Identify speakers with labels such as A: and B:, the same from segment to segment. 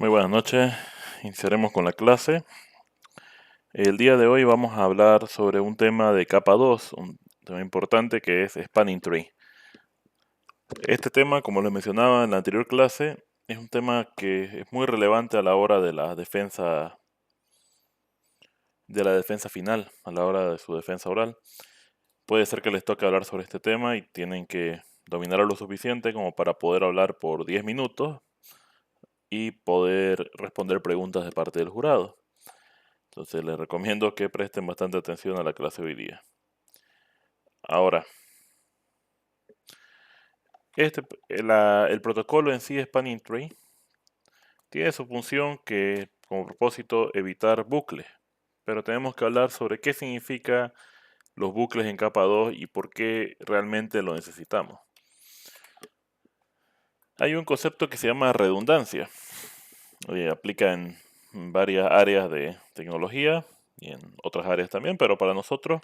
A: Muy buenas noches, iniciaremos con la clase. El día de hoy vamos a hablar sobre un tema de capa 2, un tema importante que es Spanning Tree. Este tema, como les mencionaba en la anterior clase, es un tema que es muy relevante a la hora de la defensa final, a la hora de su defensa oral. Puede ser que les toque hablar sobre este tema y tienen que dominarlo lo suficiente como para poder hablar por 10 minutos y poder responder preguntas de parte del jurado. Entonces les recomiendo que presten bastante atención a la clase hoy día. Ahora, el protocolo en sí, Spanning Tree, tiene su función que, como propósito, evitar bucles. Pero tenemos que hablar sobre qué significa los bucles en capa 2 y por qué realmente lo necesitamos. Hay un concepto que se llama redundancia. Aplica en varias áreas de tecnología y en otras áreas también, pero para nosotros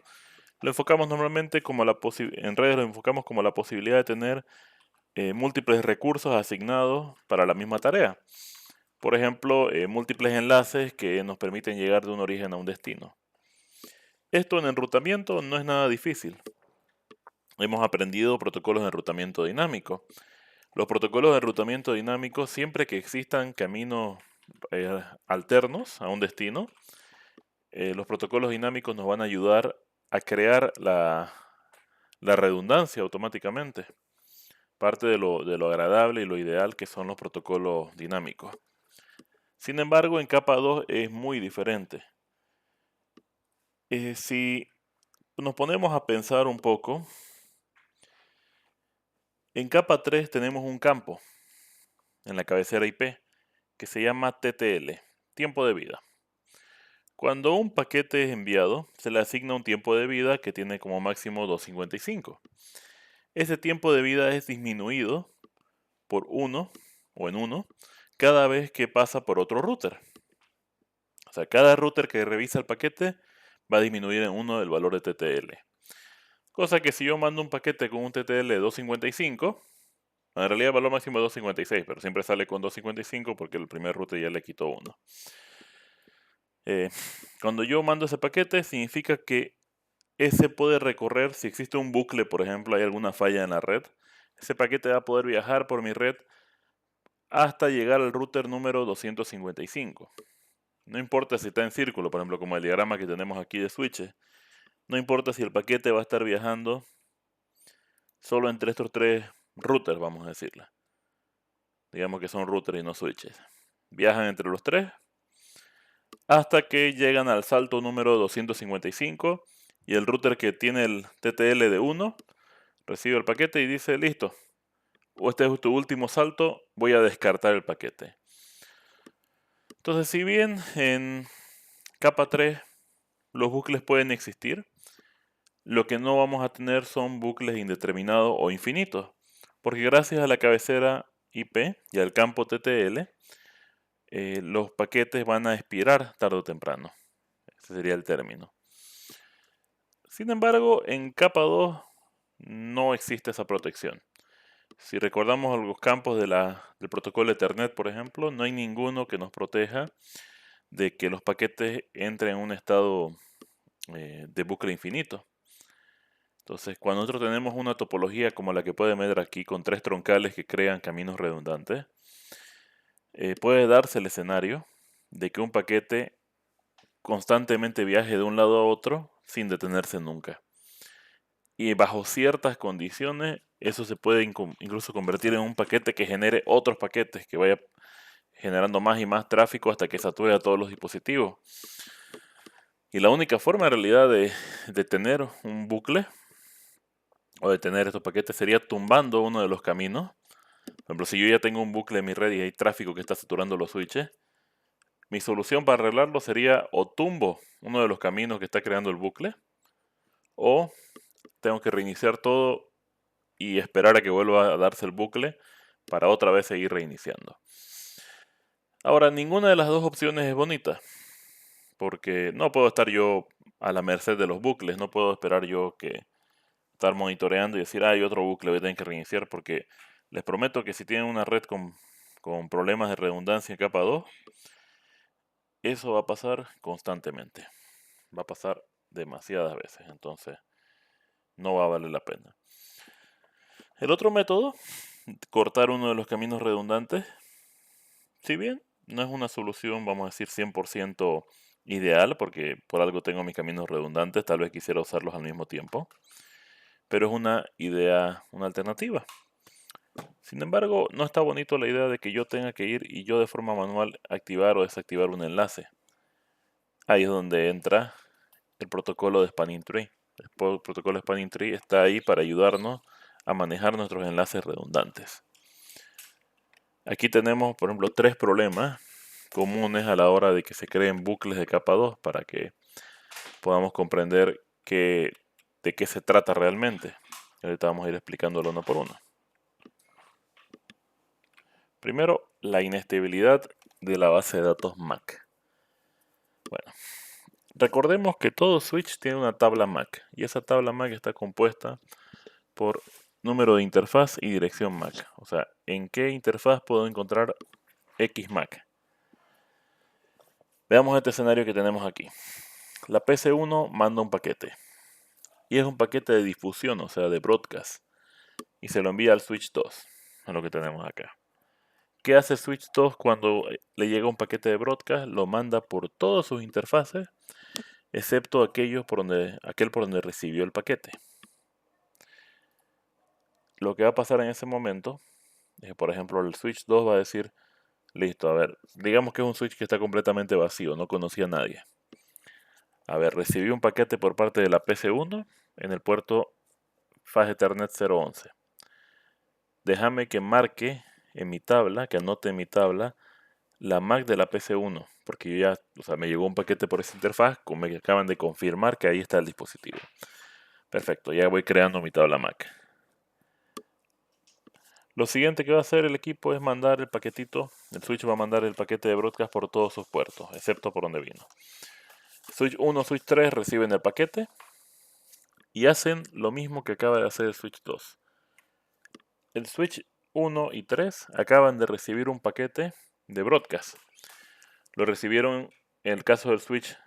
A: lo enfocamos normalmente como en redes lo enfocamos como la posibilidad de tener múltiples recursos asignados para la misma tarea. Por ejemplo, múltiples enlaces que nos permiten llegar de un origen a un destino. Esto en enrutamiento no es nada difícil. Hemos aprendido protocolos de enrutamiento dinámico. Los protocolos de enrutamiento dinámico, siempre que existan caminos alternos a un destino, los protocolos dinámicos nos van a ayudar a crear la redundancia automáticamente. Parte de lo agradable y lo ideal que son los protocolos dinámicos. Sin embargo, en capa 2 es muy diferente. Si nos ponemos a pensar un poco, en capa 3 tenemos un campo en la cabecera IP que se llama TTL, tiempo de vida. Cuando un paquete es enviado, se le asigna un tiempo de vida que tiene como máximo 255. Ese tiempo de vida es disminuido por 1 o en 1 cada vez que pasa por otro router. O sea, cada router que revisa el paquete va a disminuir en 1 el valor de TTL. Cosa que si yo mando un paquete con un TTL de 255, en realidad el valor máximo es 256, pero siempre sale con 255 porque el primer router ya le quitó 1. Cuando yo mando ese paquete, significa que ese puede recorrer, si existe un bucle, por ejemplo, hay alguna falla en la red, ese paquete va a poder viajar por mi red hasta llegar al router número 255. No importa si está en círculo, por ejemplo, como el diagrama que tenemos aquí de switches. No importa si el paquete va a estar viajando solo entre estos tres routers, vamos a decirle. Digamos que son routers y no switches. Viajan entre los tres hasta que llegan al salto número 255 y el router que tiene el TTL de 1 recibe el paquete y dice, listo, o este es tu último salto, voy a descartar el paquete. Entonces, si bien en capa 3 los bucles pueden existir, lo que no vamos a tener son bucles indeterminados o infinitos, porque gracias a la cabecera IP y al campo TTL, los paquetes van a expirar tarde o temprano. Ese sería el término. Sin embargo, en capa 2 no existe esa protección. Si recordamos los campos del protocolo Ethernet, por ejemplo, no hay ninguno que nos proteja de que los paquetes entren en un estado de bucle infinito. Entonces, cuando nosotros tenemos una topología como la que pueden ver aquí, con tres troncales que crean caminos redundantes, puede darse el escenario de que un paquete constantemente viaje de un lado a otro sin detenerse nunca. Y bajo ciertas condiciones, eso se puede incluso convertir en un paquete que genere otros paquetes, que vaya generando más y más tráfico hasta que sature a todos los dispositivos. Y la única forma en realidad de tener un bucle o de tener estos paquetes sería tumbando uno de los caminos. Por ejemplo, si yo ya tengo un bucle en mi red y hay tráfico que está saturando los switches, mi solución para arreglarlo sería o tumbo uno de los caminos que está creando el bucle, o tengo que reiniciar todo y esperar a que vuelva a darse el bucle para otra vez seguir reiniciando. Ahora, ninguna de las dos opciones es bonita, porque no puedo estar yo a la merced de los bucles, no puedo esperar yo que estar monitoreando y decir, hay otro bucle, voy a tener que reiniciar, porque les prometo que si tienen una red con con problemas de redundancia en capa 2, eso va a pasar constantemente. Va a pasar demasiadas veces, entonces no va a valer la pena. El otro método, cortar uno de los caminos redundantes, si bien no es una solución, vamos a decir, 100% ideal, porque por algo tengo mis caminos redundantes, tal vez quisiera usarlos al mismo tiempo, pero es una idea, una alternativa. Sin embargo, no está bonito la idea de que yo tenga que ir y yo de forma manual activar o desactivar un enlace. Ahí es donde entra el protocolo de Spanning Tree. El protocolo de Spanning Tree está ahí para ayudarnos a manejar nuestros enlaces redundantes. Aquí tenemos, por ejemplo, 3 problemas comunes a la hora de que se creen bucles de capa 2 para que podamos comprender de qué se trata realmente. Ahorita vamos a ir explicándolo uno por uno. Primero, la inestabilidad de la base de datos MAC. Bueno, recordemos que todo switch tiene una tabla MAC y esa tabla MAC está compuesta por número de interfaz y dirección MAC. O sea, en qué interfaz puedo encontrar X MAC. Veamos este escenario que tenemos aquí. La PC1 manda un paquete y es un paquete de difusión, o sea, de broadcast, y se lo envía al switch 2, a lo que tenemos acá. ¿Qué hace switch 2 cuando le llega un paquete de broadcast? Lo manda por todas sus interfaces, excepto aquel por donde recibió el paquete. Lo que va a pasar en ese momento es que, por ejemplo, el switch 2 va a decir, listo, a ver, digamos que es un switch que está completamente vacío, no conocía a nadie. A ver, recibí un paquete por parte de la PC1 en el puerto Fast Ethernet 011. Déjame que marque en mi tabla, que anote en mi tabla, la MAC de la PC1, porque yo ya, o sea, me llegó un paquete por esa interfaz, como me acaban de confirmar que ahí está el dispositivo. Perfecto, ya voy creando mi tabla MAC. Lo siguiente que va a hacer el equipo es mandar el paquetito, el switch va a mandar el paquete de broadcast por todos sus puertos, excepto por donde vino. Switch 1, switch 3 reciben el paquete y hacen lo mismo que acaba de hacer el switch 2. El switch 1 y 3 acaban de recibir un paquete de broadcast. Lo recibieron en el caso del switch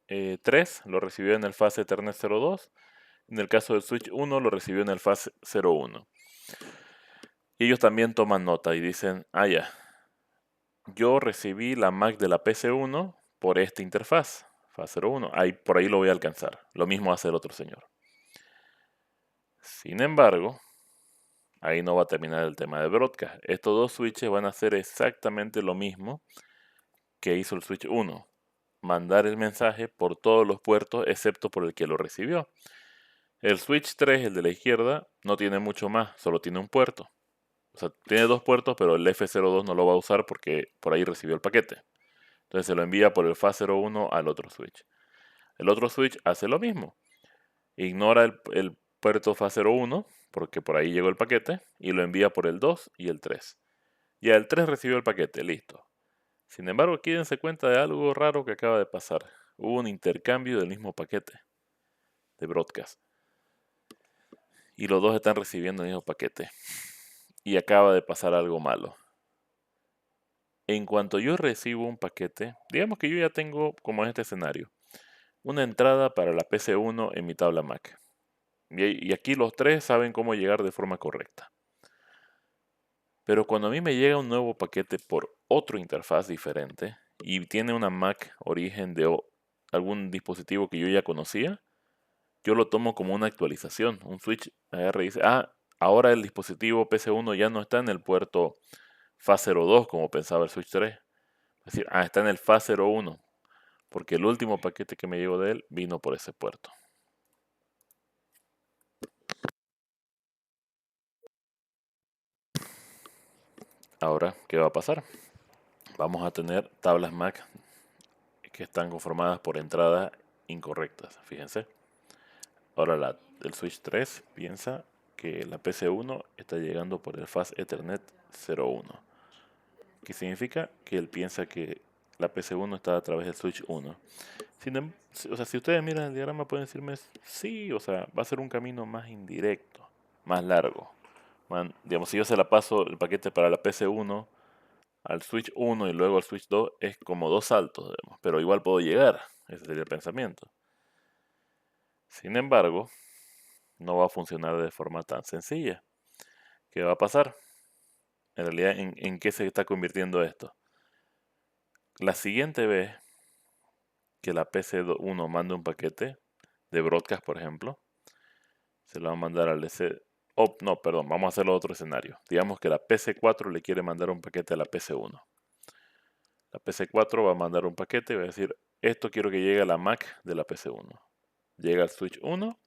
A: 3, lo recibió en el fase Ethernet 02. En el caso del switch 1, lo recibió en el fase 01. Y ellos también toman nota y dicen, ah ya, yo recibí la MAC de la PC1 por esta interfaz, fase 01. Por ahí lo voy a alcanzar. Lo mismo hace el otro señor. Sin embargo, ahí no va a terminar el tema de broadcast. Estos dos switches van a hacer exactamente lo mismo que hizo el switch 1. Mandar el mensaje por todos los puertos excepto por el que lo recibió. El switch 3, el de la izquierda, no tiene mucho más, solo tiene un puerto. O sea, tiene 2 puertos, pero el F02 no lo va a usar porque por ahí recibió el paquete. Entonces se lo envía por el FA01 al otro switch. El otro switch hace lo mismo. Ignora el puerto FA01 porque por ahí llegó el paquete y lo envía por el 2 y el 3. Ya el 3 recibió el paquete, listo. Sin embargo, aquí dense cuenta de algo raro que acaba de pasar. Hubo un intercambio del mismo paquete de broadcast. Y los dos están recibiendo el mismo paquete. Y acaba de pasar algo malo. En cuanto yo recibo un paquete, digamos que yo ya tengo, como en este escenario, una entrada para la PC1 en mi tabla MAC. Y aquí los tres saben cómo llegar de forma correcta. Pero cuando a mí me llega un nuevo paquete por otra interfaz diferente y tiene una MAC origen de algún dispositivo que yo ya conocía, yo lo tomo como una actualización. Un switch agarra y dice, ahora el dispositivo PC1 ya no está en el puerto FA02 como pensaba el switch 3. Es decir, está en el FA01, porque el último paquete que me llegó de él vino por ese puerto. Ahora, ¿qué va a pasar? Vamos a tener tablas MAC que están conformadas por entradas incorrectas, fíjense. Ahora el switch 3 piensa que la PC1 está llegando por el Fast Ethernet 01, que significa que él piensa que la PC1 está a través del switch 1. O sea, si ustedes miran el diagrama pueden decirme, sí, o sea, va a ser un camino más indirecto, más largo. Digamos, si yo se la paso el paquete para la PC1 al switch 1 y luego al switch 2, es como dos saltos, digamos, pero igual puedo llegar. Ese sería el pensamiento. Sin embargo, no va a funcionar de forma tan sencilla. ¿Qué va a pasar? En realidad, ¿en qué se está convirtiendo esto? La siguiente vez que la PC1 mande un paquete de broadcast, por ejemplo, se lo va a mandar al DC. Oh, no, perdón, vamos a hacerlo otro escenario. Digamos que la PC4 le quiere mandar un paquete a la PC1. La PC4 va a mandar un paquete y va a decir, esto quiero que llegue a la MAC de la PC1. Llega al switch 1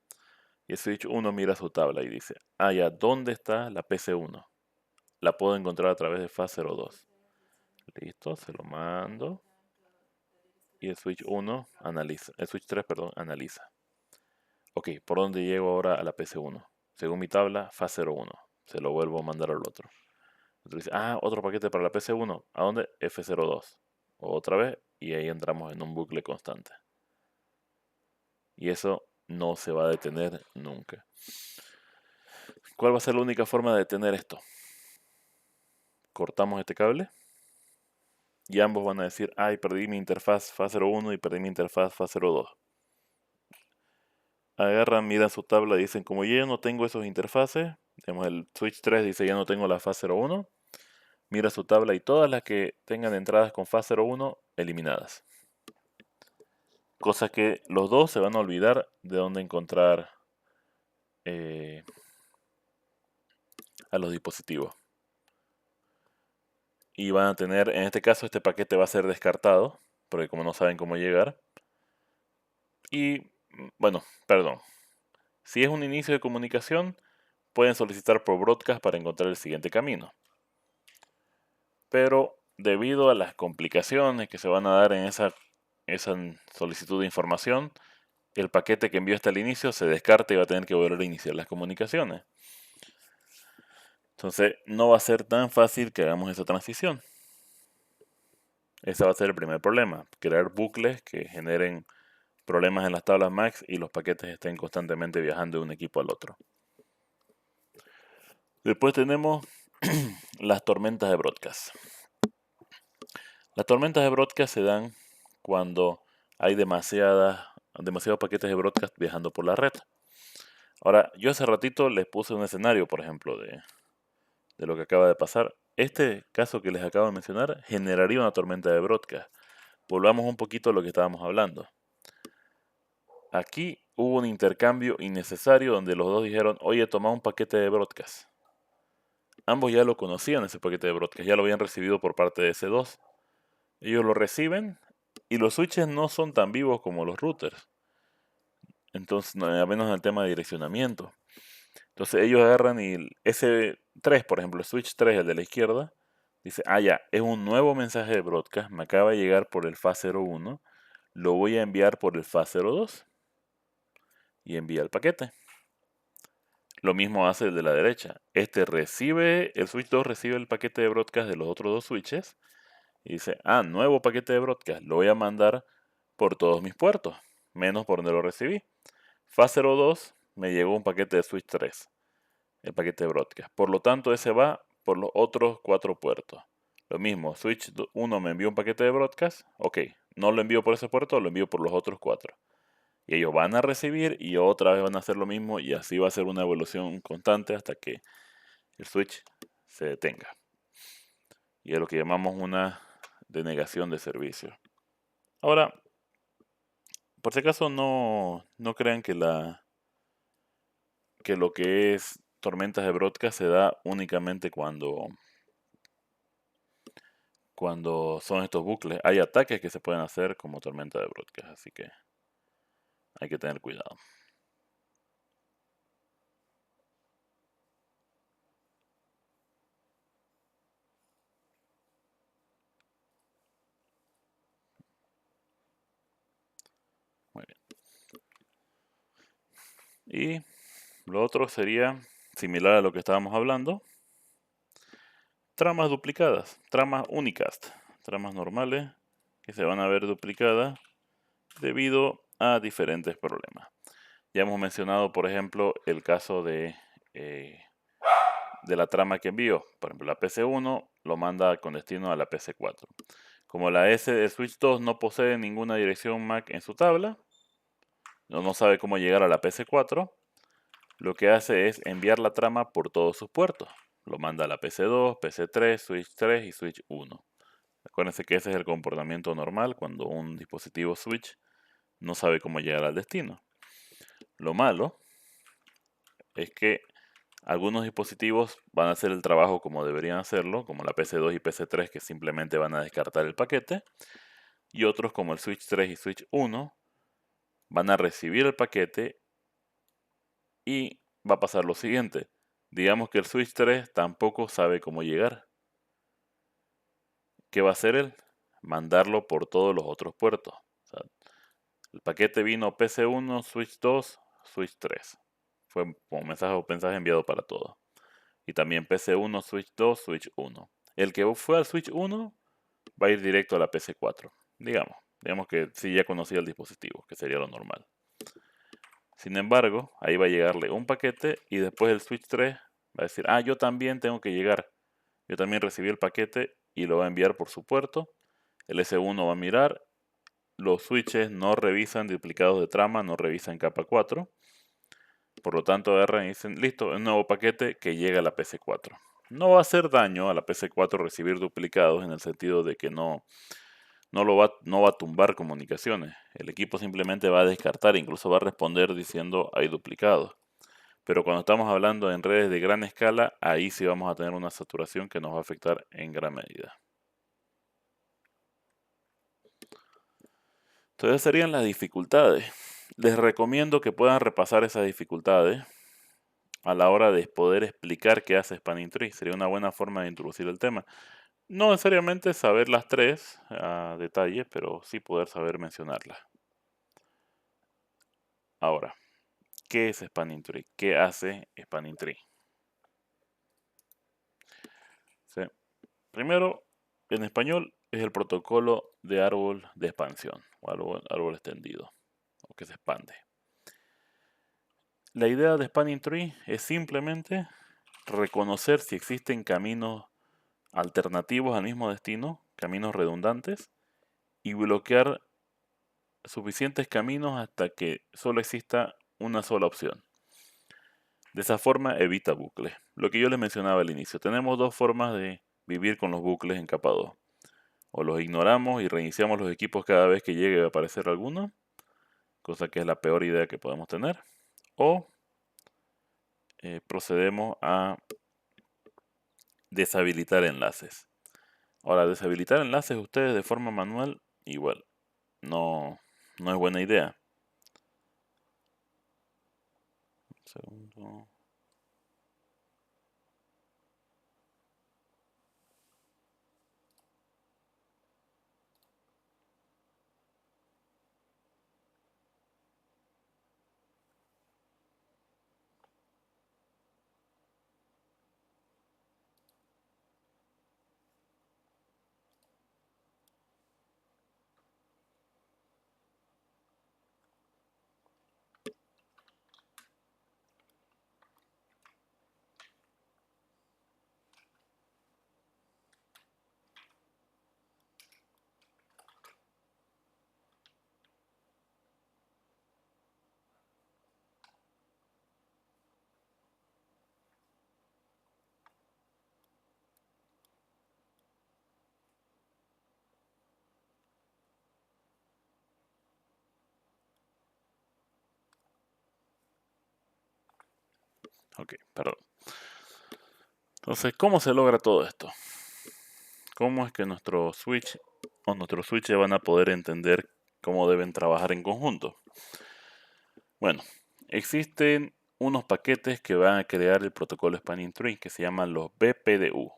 A: y el switch 1 mira su tabla y dice, ah, ya, ¿dónde está la PC1? La puedo encontrar a través de FAT02. Listo, se lo mando. Y el switch 1 analiza, el switch 3, perdón, analiza. Ok, ¿por dónde llego ahora a la PC1? Según mi tabla, FAT01. Se lo vuelvo a mandar al otro. Entonces dice, ah, otro paquete para la PC1. ¿A dónde? F02. Otra vez, y ahí entramos en un bucle constante. Y eso no se va a detener nunca. ¿Cuál va a ser la única forma de detener esto? Cortamos este cable y ambos van a decir, ay, perdí mi interfaz FAT01 y perdí mi interfaz FAT02. Agarran, miran su tabla y dicen, como yo ya no tengo esos interfaces, digamos, el switch 3 dice, ya no tengo la FAT01, mira su tabla y todas las que tengan entradas con FAT01, eliminadas. Cosa que los dos se van a olvidar de dónde encontrar a los dispositivos. Y van a tener, en este caso, este paquete va a ser descartado, porque como no saben cómo llegar. Y, bueno, perdón. Si es un inicio de comunicación, pueden solicitar por broadcast para encontrar el siguiente camino. Pero debido a las complicaciones que se van a dar en esa solicitud de información, el paquete que envió hasta el inicio se descarta y va a tener que volver a iniciar las comunicaciones. Entonces, no va a ser tan fácil que hagamos esa transición. Ese va a ser el primer problema, crear bucles que generen problemas en las tablas MAX y los paquetes estén constantemente viajando de un equipo al otro. Después tenemos las tormentas de broadcast. Las tormentas de broadcast se dan cuando hay demasiados paquetes de broadcast viajando por la red. Ahora, yo hace ratito les puse un escenario, por ejemplo, de lo que acaba de pasar. Este caso que les acabo de mencionar generaría una tormenta de broadcast. Volvamos un poquito a lo que estábamos hablando. Aquí hubo un intercambio innecesario donde los dos dijeron, oye, toma un paquete de broadcast. Ambos ya lo conocían ese paquete de broadcast, ya lo habían recibido por parte de S2. Ellos lo reciben y los switches no son tan vivos como los routers. Entonces, al menos en el tema de direccionamiento. Entonces ellos agarran y el S3, por ejemplo, el switch 3, el de la izquierda, dice, ah, ya, es un nuevo mensaje de broadcast, me acaba de llegar por el FAT01, lo voy a enviar por el FAT02 y envía el paquete. Lo mismo hace el de la derecha. El switch 2 recibe el paquete de broadcast de los otros dos switches y dice, ah, nuevo paquete de broadcast, lo voy a mandar por todos mis puertos, menos por donde lo recibí. FAT02 me llegó un paquete de switch 3, el paquete de broadcast. Por lo tanto, ese va por los otros 4 puertos. Lo mismo, switch 1 me envió un paquete de broadcast, ok, no lo envío por ese puerto, lo envío por los otros 4. Y ellos van a recibir y otra vez van a hacer lo mismo y así va a ser una evolución constante hasta que el switch se detenga. Y es lo que llamamos una denegación de servicio. Ahora, por si acaso no crean que lo que es tormentas de broadcast se da únicamente cuando son estos bucles. Hay ataques que se pueden hacer como tormenta de broadcast, así que hay que tener cuidado. Muy bien. Y lo otro sería similar a lo que estábamos hablando. Tramas duplicadas, tramas unicast, tramas normales que se van a ver duplicadas debido a diferentes problemas. Ya hemos mencionado, por ejemplo, el caso de de la trama que envió. Por ejemplo, la PC1 lo manda con destino a la PC4. Como la S de Switch 2 no posee ninguna dirección MAC en su tabla, no sabe cómo llegar a la PC4, lo que hace es enviar la trama por todos sus puertos. Lo manda a la PC2, PC3, Switch 3 y Switch 1. Acuérdense que ese es el comportamiento normal cuando un dispositivo Switch no sabe cómo llegar al destino. Lo malo es que algunos dispositivos van a hacer el trabajo como deberían hacerlo, como la PC2 y PC3 que simplemente van a descartar el paquete, y otros como el Switch 3 y Switch 1 van a recibir el paquete y va a pasar lo siguiente. Digamos que el Switch 3 tampoco sabe cómo llegar. ¿Qué va a hacer él? Mandarlo por todos los otros puertos. O sea, el paquete vino PC1, Switch 2, Switch 3. Fue como mensaje enviado para todos. Y también PC1, Switch 2, Switch 1. El que fue al Switch 1 va a ir directo a la PC4. Digamos que sí ya conocía el dispositivo, que sería lo normal. Sin embargo, ahí va a llegarle un paquete y después el Switch 3 va a decir, yo también tengo que llegar. Yo también recibí el paquete y lo va a enviar por su puerto. El S1 va a mirar. Los switches no revisan duplicados de trama, no revisan capa 4. Por lo tanto, agarran y dicen, listo, un nuevo paquete que llega a la PC4. No va a hacer daño a la PC4 recibir duplicados en el sentido de que no va a tumbar comunicaciones. El equipo simplemente va a descartar, incluso va a responder diciendo hay duplicados. Pero cuando estamos hablando en redes de gran escala, ahí sí vamos a tener una saturación que nos va a afectar en gran medida. Entonces serían las dificultades. Les recomiendo que puedan repasar esas dificultades a la hora de poder explicar qué hace Spanning Tree. Sería una buena forma de introducir el tema. No necesariamente saber las tres a detalle, pero sí poder saber mencionarlas. Ahora, ¿qué es Spanning Tree? ¿Qué hace Spanning Tree? Sí. Primero, en español es el protocolo de árbol de expansión o árbol extendido o que se expande. La idea de Spanning Tree es simplemente reconocer si existen caminos alternativos al mismo destino, caminos redundantes, y bloquear suficientes caminos hasta que solo exista una sola opción. De esa forma evita bucles. Lo que yo les mencionaba al inicio, tenemos dos formas de vivir con los bucles en capa 2. O los ignoramos y reiniciamos los equipos cada vez que llegue a aparecer alguno, cosa que es la peor idea que podemos tener. O procedemos a deshabilitar enlaces. Ahora, deshabilitar enlaces ustedes de forma manual, igual, no es buena idea. Un segundo. Ok, perdón. Entonces, ¿cómo se logra todo esto? ¿Cómo es que nuestros switches van a poder entender cómo deben trabajar en conjunto? Bueno, existen unos paquetes que van a crear el protocolo Spanning Tree que se llaman los BPDU.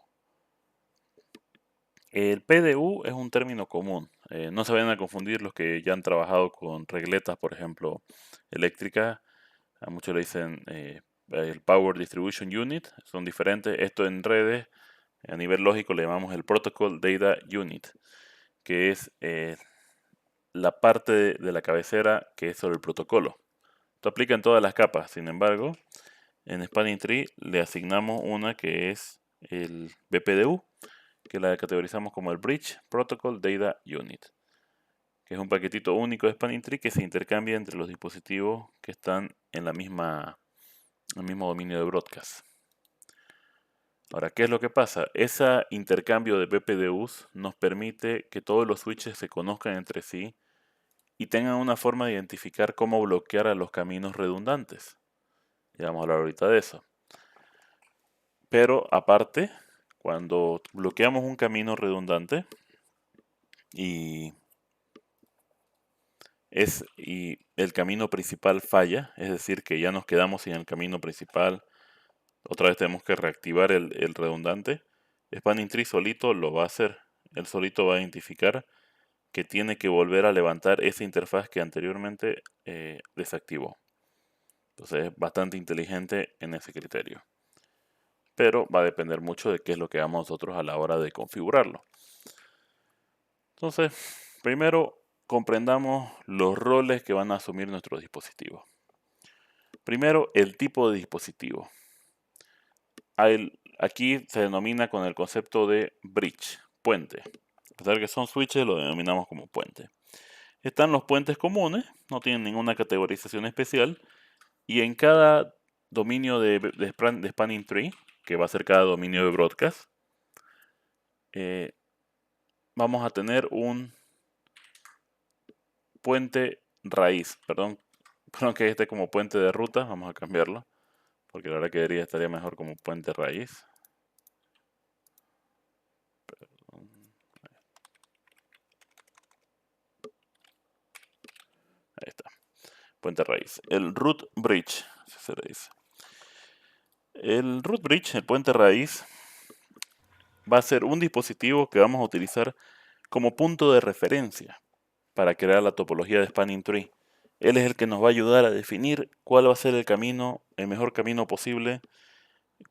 A: El PDU es un término común. No se vayan a confundir los que ya han trabajado con regletas, por ejemplo, eléctricas. A muchos le dicen el Power Distribution Unit. Son diferentes. Esto en redes, a nivel lógico, le llamamos el Protocol Data Unit, que es la parte de la cabecera que es sobre el protocolo. Esto aplica en todas las capas. Sin embargo, en Spanning Tree le asignamos una que es el BPDU, que la categorizamos como el Bridge Protocol Data Unit, que es un paquetito único de Spanning Tree que se intercambia entre los dispositivos que están en el mismo dominio de broadcast. Ahora, ¿qué es lo que pasa? Ese intercambio de BPDUs nos permite que todos los switches se conozcan entre sí y tengan una forma de identificar cómo bloquear a los caminos redundantes. Ya vamos a hablar ahorita de eso. Pero aparte, cuando bloqueamos un camino redundante y el camino principal falla, es decir, que ya nos quedamos sin el camino principal, otra vez tenemos que reactivar el redundante, Spanning Tree solito lo va a hacer. Él solito va a identificar que tiene que volver a levantar esa interfaz que anteriormente desactivó. Entonces es bastante inteligente en ese criterio. Pero va a depender mucho de qué es lo que hagamos nosotros a la hora de configurarlo. Entonces, primero comprendamos los roles que van a asumir nuestros dispositivos. Primero, el tipo de dispositivo. Aquí se denomina con el concepto de bridge, puente. A pesar que son switches, lo denominamos como puente. Están los puentes comunes, no tienen ninguna categorización especial, y en cada dominio de Spanning Tree, que va a ser cada dominio de broadcast, vamos a tener un puente raíz. Perdón que esté como puente de ruta, vamos a cambiarlo, porque la verdad que estaría mejor como puente raíz. Ahí está, puente raíz. El root bridge, así se le dice. El root bridge, el puente raíz, va a ser un dispositivo que vamos a utilizar como punto de referencia para crear la topología de Spanning Tree. Él es el que nos va a ayudar a definir cuál va a ser el mejor camino posible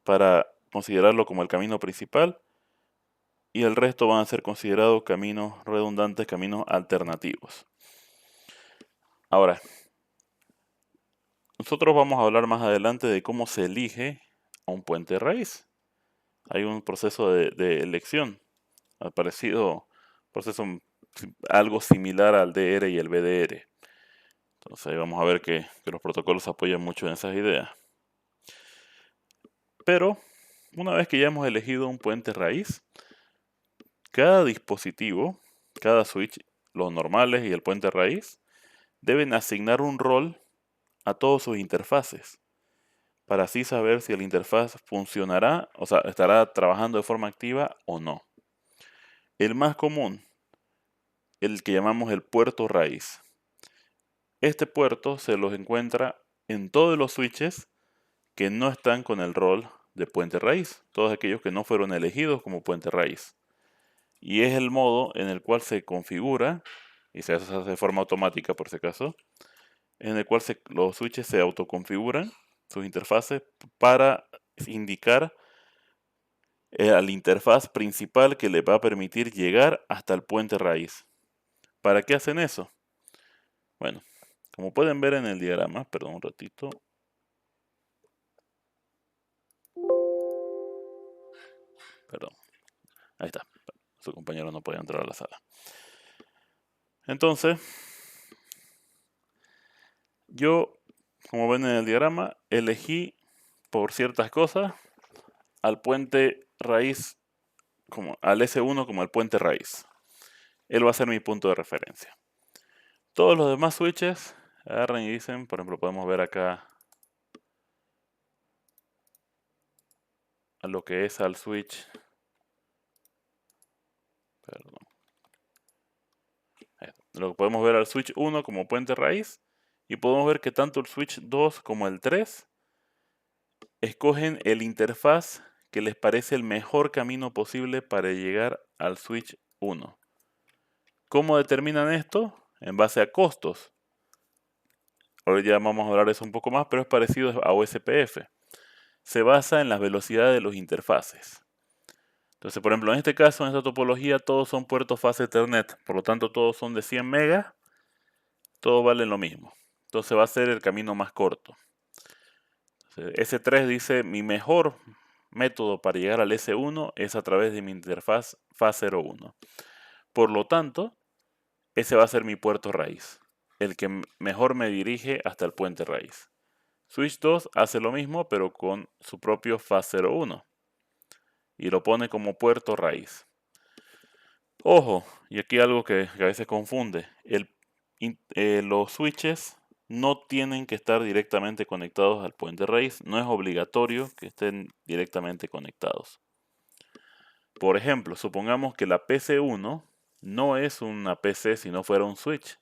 A: para considerarlo como el camino principal, y el resto van a ser considerados caminos redundantes, caminos alternativos. Ahora, nosotros vamos a hablar más adelante de cómo se elige a un puente raíz. Hay un proceso de elección, parecido, proceso algo similar al DR y el BDR. Entonces ahí vamos a ver que los protocolos apoyan mucho en esas ideas. Pero una vez que ya hemos elegido un puente raíz, cada dispositivo, cada switch, los normales y el puente raíz, deben asignar un rol a todas sus interfaces, para así saber si la interfaz funcionará, o sea, estará trabajando de forma activa o no. El más común, el que llamamos el puerto raíz. Este puerto se los encuentra en todos los switches que no están con el rol de puente raíz, todos aquellos que no fueron elegidos como puente raíz. Y es el modo en el cual se configura, y se hace de forma automática por si acaso, en el cual los switches se autoconfiguran, sus interfaces, para indicar a la interfaz principal que le va a permitir llegar hasta el puente raíz. ¿Para qué hacen eso? Bueno, como pueden ver en el diagrama, perdón un ratito. Perdón, ahí está. Su compañero no podía entrar a la sala. Entonces, yo, como ven en el diagrama, elegí por ciertas cosas al puente raíz, al S1 como el puente raíz. Él va a ser mi punto de referencia. Todos los demás switches agarran y dicen, por ejemplo, podemos ver acá a lo que es al switch. Perdón. Lo que podemos ver al switch 1 como puente raíz, y podemos ver que tanto el switch 2 como el 3 escogen el interfaz que les parece el mejor camino posible para llegar al switch 1. ¿Cómo determinan esto? En base a costos. Ahora ya vamos a hablar de eso un poco más, pero es parecido a OSPF. Se basa en las velocidades de los interfaces. Entonces, por ejemplo, en este caso, en esta topología, todos son puertos fase Ethernet. Por lo tanto, todos son de 100 megas. Todos valen lo mismo. Entonces va a ser el camino más corto. S3 dice mi mejor método para llegar al S1 es a través de mi interfaz FA01. Por lo tanto, ese va a ser mi puerto raíz, el que mejor me dirige hasta el puente raíz. Switch 2 hace lo mismo, pero con su propio FA01 y lo pone como puerto raíz. Ojo, y aquí algo que a veces confunde. Los switches no tienen que estar directamente conectados al puente raíz. No es obligatorio que estén directamente conectados. Por ejemplo, supongamos que la PC1 no es una PC si no fuera un switch.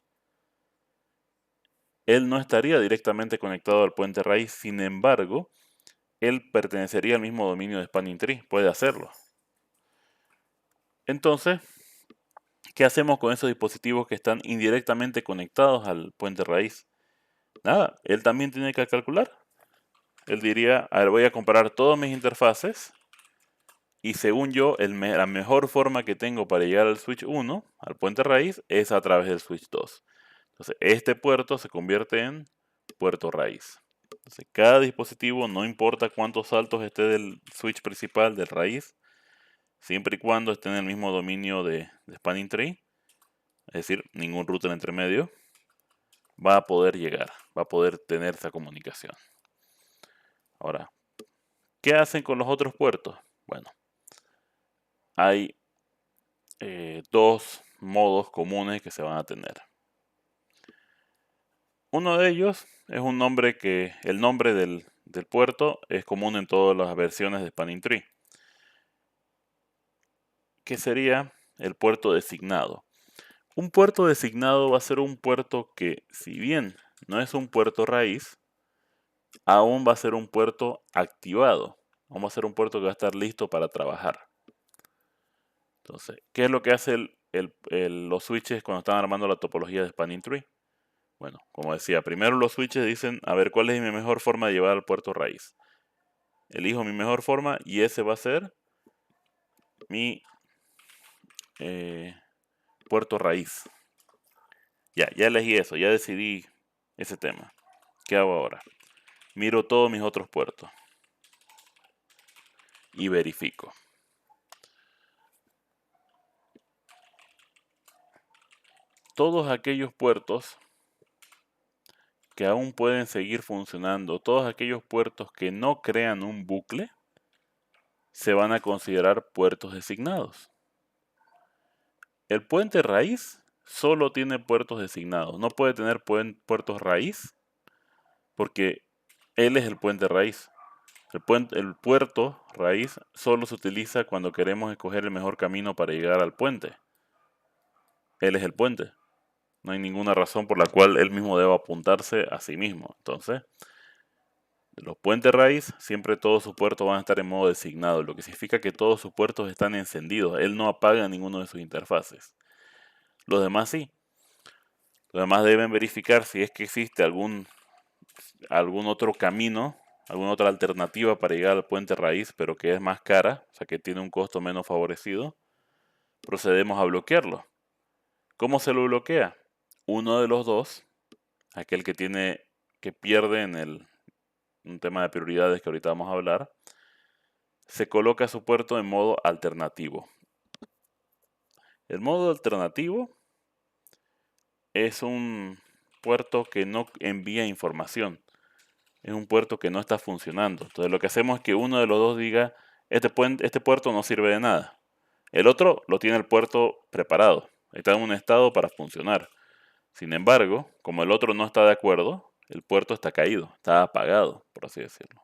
A: Él no estaría directamente conectado al puente raíz, sin embargo, él pertenecería al mismo dominio de Spanning Tree, puede hacerlo. Entonces, ¿qué hacemos con esos dispositivos que están indirectamente conectados al puente raíz? Nada, él también tiene que calcular. Él diría, a ver, voy a comparar todas mis interfaces y según yo, la mejor forma que tengo para llegar al switch 1, al puente raíz, es a través del switch 2. Entonces, este puerto se convierte en puerto raíz. Entonces, cada dispositivo, no importa cuántos saltos esté del switch principal, del raíz, siempre y cuando esté en el mismo dominio de Spanning Tree, es decir, ningún router entre medio, va a poder llegar, va a poder tener esa comunicación. Ahora, ¿qué hacen con los otros puertos? Bueno, hay dos modos comunes que se van a tener. Uno de ellos es un nombre el nombre del puerto es común en todas las versiones de Spanning Tree, que sería el puerto designado. Un puerto designado va a ser un puerto que, si bien no es un puerto raíz, aún va a ser un puerto activado. Vamos a ser un puerto que va a estar listo para trabajar. Entonces, ¿qué es lo que hace los switches cuando están armando la topología de Spanning Tree? Bueno, como decía, primero los switches dicen, a ver, ¿cuál es mi mejor forma de llevar al puerto raíz? Elijo mi mejor forma y ese va a ser mi puerto raíz. Ya elegí eso, ya decidí ese tema. ¿Qué hago ahora? Miro todos mis otros puertos y verifico. Todos aquellos puertos que aún pueden seguir funcionando, todos aquellos puertos que no crean un bucle, se van a considerar puertos designados. El puente raíz solo tiene puertos designados, no puede tener puertos raíz porque él es el puente raíz. El puerto raíz solo se utiliza cuando queremos escoger el mejor camino para llegar al puente. Él es el puente. No hay ninguna razón por la cual él mismo deba apuntarse a sí mismo. Entonces, los puentes raíz, siempre todos sus puertos van a estar en modo designado, lo que significa que todos sus puertos están encendidos. Él no apaga ninguno de sus interfaces. Los demás sí. Los demás deben verificar si es que existe algún otro camino, alguna otra alternativa para llegar al puente raíz, pero que es más cara, o sea que tiene un costo menos favorecido. Procedemos a bloquearlo. ¿Cómo se lo bloquea? Uno de los dos, aquel que pierde en un tema de prioridades que ahorita vamos a hablar, se coloca su puerto en modo alternativo. El modo alternativo es un puerto que no envía información. Es un puerto que no está funcionando. Entonces lo que hacemos es que uno de los dos diga, este puerto no sirve de nada. El otro lo tiene el puerto preparado. Está en un estado para funcionar. Sin embargo, como el otro no está de acuerdo, el puerto está caído, está apagado, por así decirlo.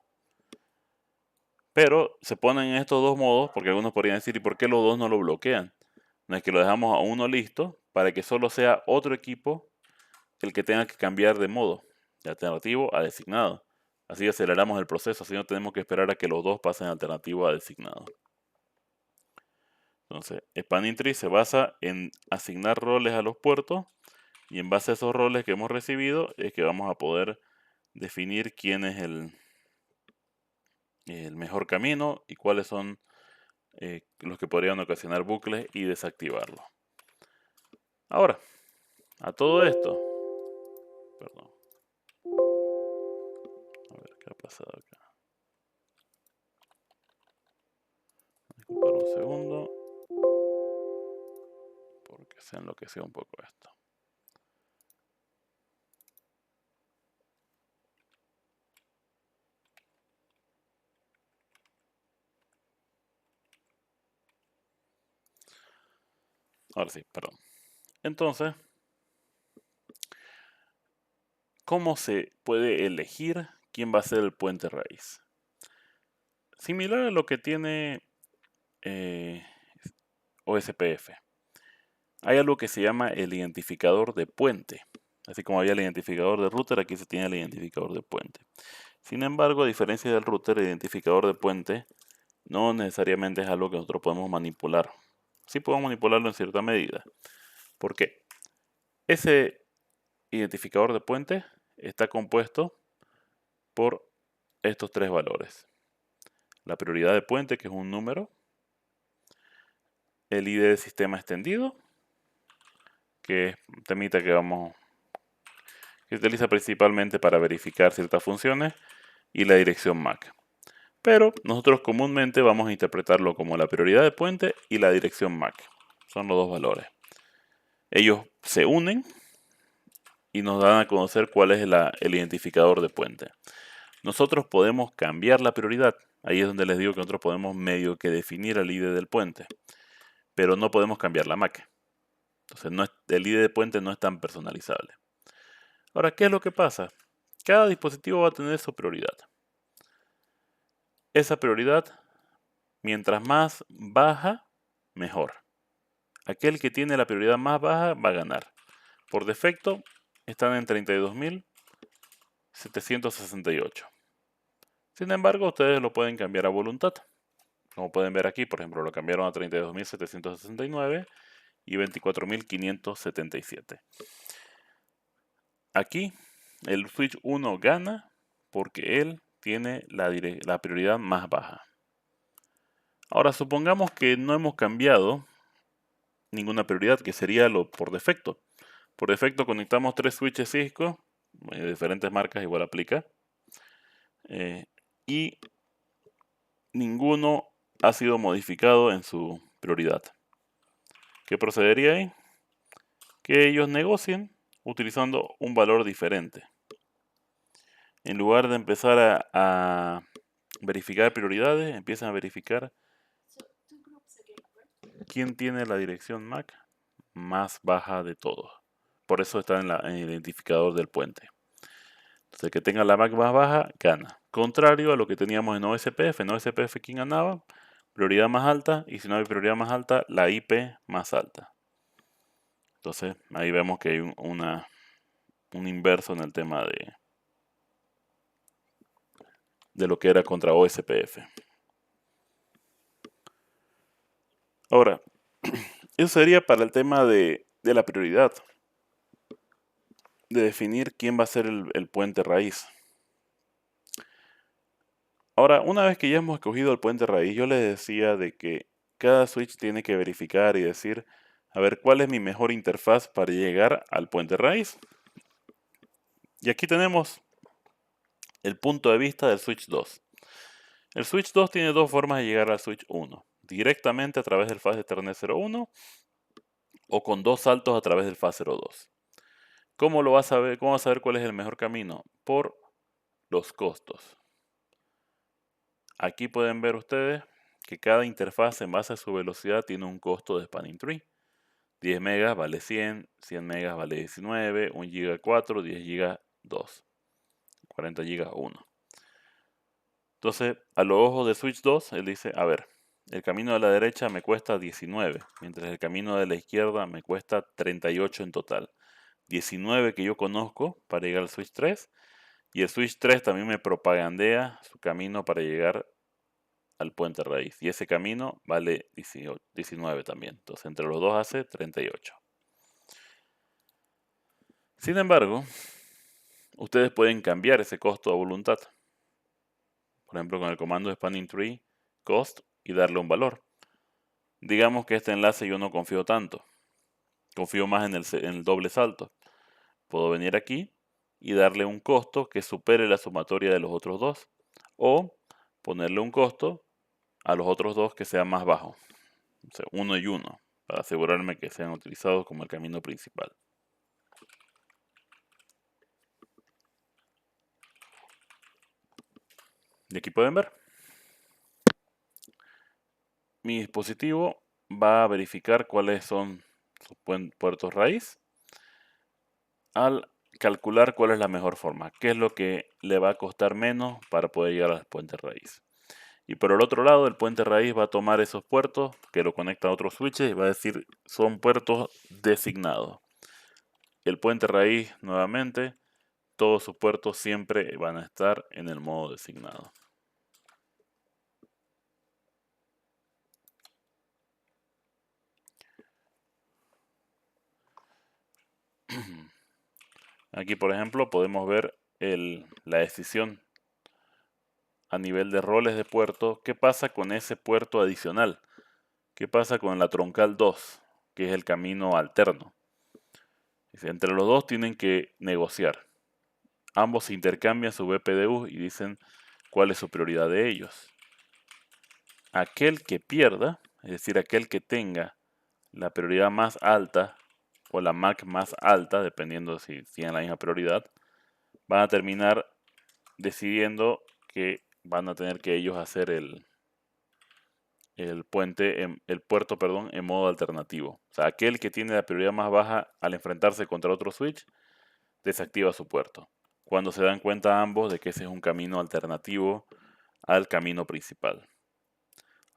A: Pero se ponen en estos dos modos porque algunos podrían decir, ¿y por qué los dos no lo bloquean? No es que lo dejamos a uno listo para que solo sea otro equipo el que tenga que cambiar de modo, de alternativo a designado. Así aceleramos el proceso, así no tenemos que esperar a que los dos pasen de alternativo a designado. Entonces, Spanning Tree se basa en asignar roles a los puertos y en base a esos roles que hemos recibido es que vamos a poder definir quién es el mejor camino y cuáles son los que podrían ocasionar bucles y desactivarlo. Ahora, a todo esto, perdón, a ver qué ha pasado acá. Por un segundo, porque se enloqueció un poco esto. Ahora sí, perdón. Entonces, ¿cómo se puede elegir quién va a ser el puente raíz? Similar a lo que tiene eh, OSPF. Hay algo que se llama el identificador de puente. Así como había el identificador de router, aquí se tiene el identificador de puente. Sin embargo, a diferencia del router, el identificador de puente no necesariamente es algo que nosotros podemos manipular. Sí podemos manipularlo en cierta medida. ¿Por qué? Ese identificador de puente está compuesto por estos tres valores. La prioridad de puente, que es un número. El ID de sistema extendido, que es un temita que se utiliza principalmente para verificar ciertas funciones, y la dirección MAC. Pero nosotros comúnmente vamos a interpretarlo como la prioridad de puente y la dirección MAC. Son los dos valores. Ellos se unen y nos dan a conocer cuál es el identificador de puente. Nosotros podemos cambiar la prioridad. Ahí es donde les digo que nosotros podemos medio que definir el ID del puente, pero no podemos cambiar la MAC. Entonces el ID de puente no es tan personalizable. Ahora, ¿qué es lo que pasa? Cada dispositivo va a tener su prioridad. Esa prioridad, mientras más baja, mejor. Aquel que tiene la prioridad más baja va a ganar. Por defecto, están en 32.768. Sin embargo, ustedes lo pueden cambiar a voluntad. Como pueden ver aquí, por ejemplo, lo cambiaron a 32.769 y 24.577. Aquí, el switch 1 gana porque él tiene la prioridad más baja. Ahora, supongamos que no hemos cambiado ninguna prioridad, que sería lo por defecto. Por defecto conectamos tres switches Cisco, de diferentes marcas, igual aplica. Y ninguno ha sido modificado en su prioridad. ¿Qué procedería ahí? Que ellos negocien utilizando un valor diferente. En lugar de empezar a verificar prioridades, empiezan a verificar quién tiene la dirección MAC más baja de todos. Por eso está en el identificador del puente. Entonces, el que tenga la MAC más baja, gana. Contrario a lo que teníamos en OSPF. En OSPF, ¿quién ganaba? Prioridad más alta. Y si no hay prioridad más alta, la IP más alta. Entonces, ahí vemos que hay un inverso en el tema de lo que era contra OSPF. Ahora, eso sería para el tema de la prioridad. De definir quién va a ser el puente raíz. Ahora, una vez que ya hemos escogido el puente raíz, yo les decía de que cada switch tiene que verificar y decir, a ver, ¿cuál es mi mejor interfaz para llegar al puente raíz? Y aquí tenemos el punto de vista del switch 2. El switch 2 tiene dos formas de llegar al switch 1. Directamente a través del faz Ethernet 01 o con dos saltos a través del faz 02. ¿Cómo lo vas a ver? ¿Cómo vas a saber cuál es el mejor camino? Por los costos. Aquí pueden ver ustedes que cada interfaz en base a su velocidad tiene un costo de spanning tree. 10 megas vale 100, 100 megas vale 19, 1 giga 4, 10 gigas 2, 40 gigas 1. Entonces, a los ojos de Switch 2, él dice, a ver, el camino de la derecha me cuesta 19, mientras el camino de la izquierda me cuesta 38 en total. 19 que yo conozco para llegar al Switch 3, y el Switch 3 también me propagandea su camino para llegar al puente raíz. Y ese camino vale 19 también. Entonces entre los dos hace 38. Sin embargo, ustedes pueden cambiar ese costo a voluntad. Por ejemplo, con el comando de spanning tree cost y darle un valor. Digamos que este enlace yo no confío tanto. Confío más en el doble salto. Puedo venir aquí y darle un costo que supere la sumatoria de los otros dos. O ponerle un costo a los otros dos que sean más bajos, o sea, 1 y 1, para asegurarme que sean utilizados como el camino principal. Y aquí pueden ver, mi dispositivo va a verificar cuáles son sus puertos raíz al calcular cuál es la mejor forma, qué es lo que le va a costar menos para poder llegar al puente raíz. Y por el otro lado, el puente raíz va a tomar esos puertos que lo conecta a otros switches y va a decir son puertos designados. El puente raíz, nuevamente, todos sus puertos siempre van a estar en el modo designado. Aquí, por ejemplo, podemos ver la decisión a nivel de roles de puerto. ¿Qué pasa con ese puerto adicional? ¿Qué pasa con la troncal 2, que es el camino alterno? Entre los dos tienen que negociar. Ambos intercambian su BPDU y dicen cuál es su prioridad de ellos. Aquel que pierda, es decir, aquel que tenga la prioridad más alta o la MAC más alta, dependiendo si tienen la misma prioridad, van a terminar decidiendo que van a tener que ellos hacer el puerto, en modo alternativo. O sea, aquel que tiene la prioridad más baja al enfrentarse contra otro switch, desactiva su puerto. Cuando se dan cuenta ambos de que ese es un camino alternativo al camino principal.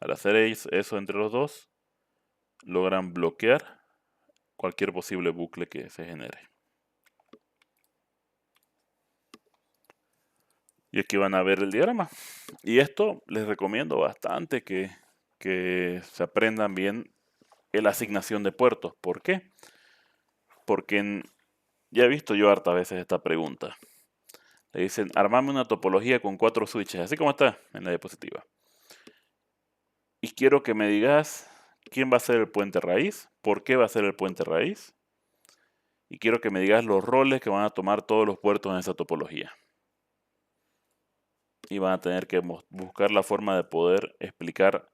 A: Al hacer eso entre los dos, logran bloquear cualquier posible bucle que se genere. Y aquí van a ver el diagrama. Y esto les recomiendo bastante que se aprendan bien la asignación de puertos. ¿Por qué? Porque ya he visto yo hartas veces esta pregunta. Le dicen, armame una topología con 4 switches, así como está en la diapositiva. Y quiero que me digas quién va a ser el puente raíz, por qué va a ser el puente raíz. Y quiero que me digas los roles que van a tomar todos los puertos en esa topología. Y van a tener que buscar la forma de poder explicar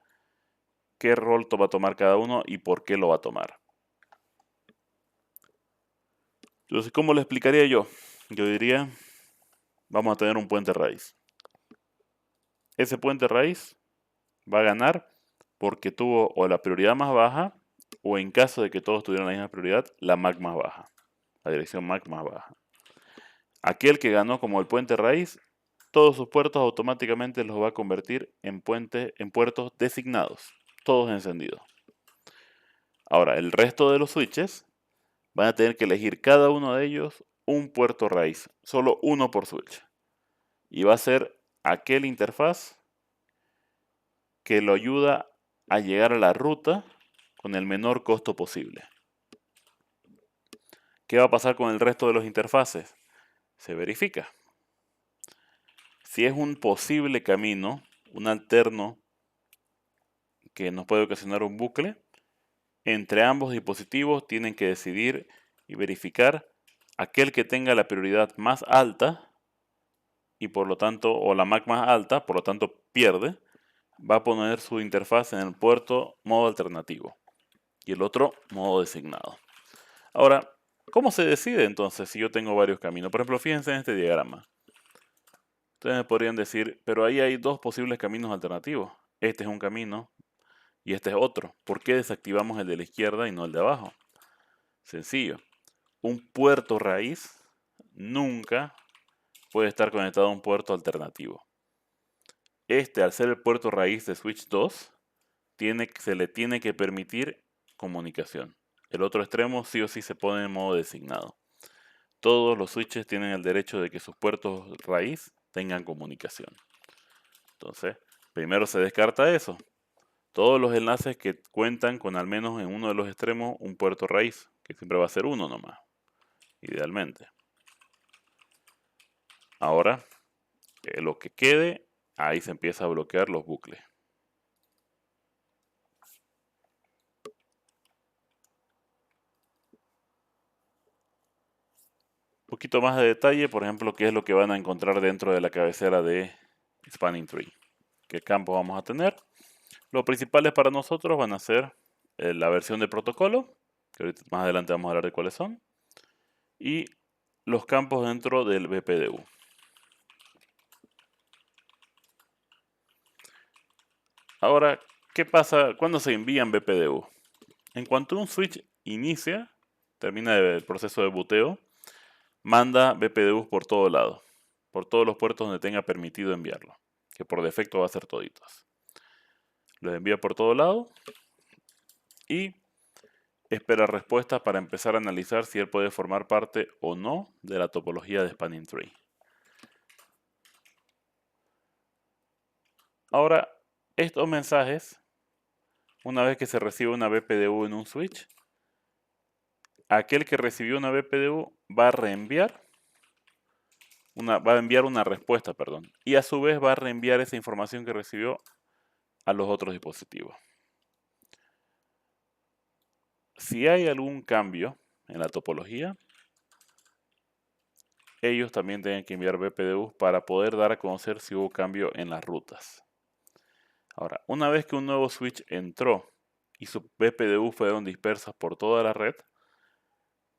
A: qué rol va a tomar cada uno y por qué lo va a tomar. Entonces, ¿cómo lo explicaría yo? Yo diría, vamos a tener un puente raíz. Ese puente raíz va a ganar porque tuvo o la prioridad más baja o en caso de que todos tuvieran la misma prioridad, la MAC más baja, la dirección MAC más baja. Aquel que ganó como el puente raíz, todos sus puertos automáticamente los va a convertir en puertos designados, todos encendidos. Ahora, el resto de los switches van a tener que elegir cada uno de ellos un puerto raíz, solo uno por switch. Y va a ser aquel interfaz que lo ayuda a llegar a la ruta con el menor costo posible. ¿Qué va a pasar con el resto de los interfaces? Se verifica. Si es un posible camino, un alterno que nos puede ocasionar un bucle, entre ambos dispositivos tienen que decidir y verificar aquel que tenga la prioridad más alta y por lo tanto, o la MAC más alta, por lo tanto pierde, va a poner su interfaz en el puerto modo alternativo y el otro modo designado. Ahora, ¿cómo se decide entonces si yo tengo varios caminos? Por ejemplo, fíjense en este diagrama. Ustedes me podrían decir, pero ahí hay dos posibles caminos alternativos. Este es un camino y este es otro. ¿Por qué desactivamos el de la izquierda y no el de abajo? Sencillo. Un puerto raíz nunca puede estar conectado a un puerto alternativo. Este, al ser el puerto raíz de switch 2, se le tiene que permitir comunicación. El otro extremo sí o sí se pone en modo designado. Todos los switches tienen el derecho de que sus puertos raíz tengan comunicación. Entonces, primero se descarta eso. Todos los enlaces que cuentan con al menos en uno de los extremos un puerto raíz, que siempre va a ser uno nomás, idealmente. Ahora, lo que quede, ahí se empieza a bloquear los bucles. Un poquito más de detalle, por ejemplo, qué es lo que van a encontrar dentro de la cabecera de Spanning Tree. ¿Qué campos vamos a tener? Los principales para nosotros van a ser la versión de protocolo, que ahorita más adelante vamos a hablar de cuáles son, y los campos dentro del BPDU. Ahora, ¿qué pasa cuando se envían BPDU? En cuanto un switch inicia, termina el proceso de boteo, manda BPDUs por todo lado, por todos los puertos donde tenga permitido enviarlo, que por defecto va a ser toditos. Los envía por todo lado y espera respuestas para empezar a analizar si él puede formar parte o no de la topología de Spanning Tree. Ahora, estos mensajes, una vez que se recibe una BPDU en un switch, aquel que recibió una BPDU va a reenviar va a enviar una respuesta, perdón, y a su vez va a reenviar esa información que recibió a los otros dispositivos. Si hay algún cambio en la topología, ellos también tienen que enviar BPDUs para poder dar a conocer si hubo cambio en las rutas. Ahora, una vez que un nuevo switch entró y sus BPDUs fueron dispersas por toda la red,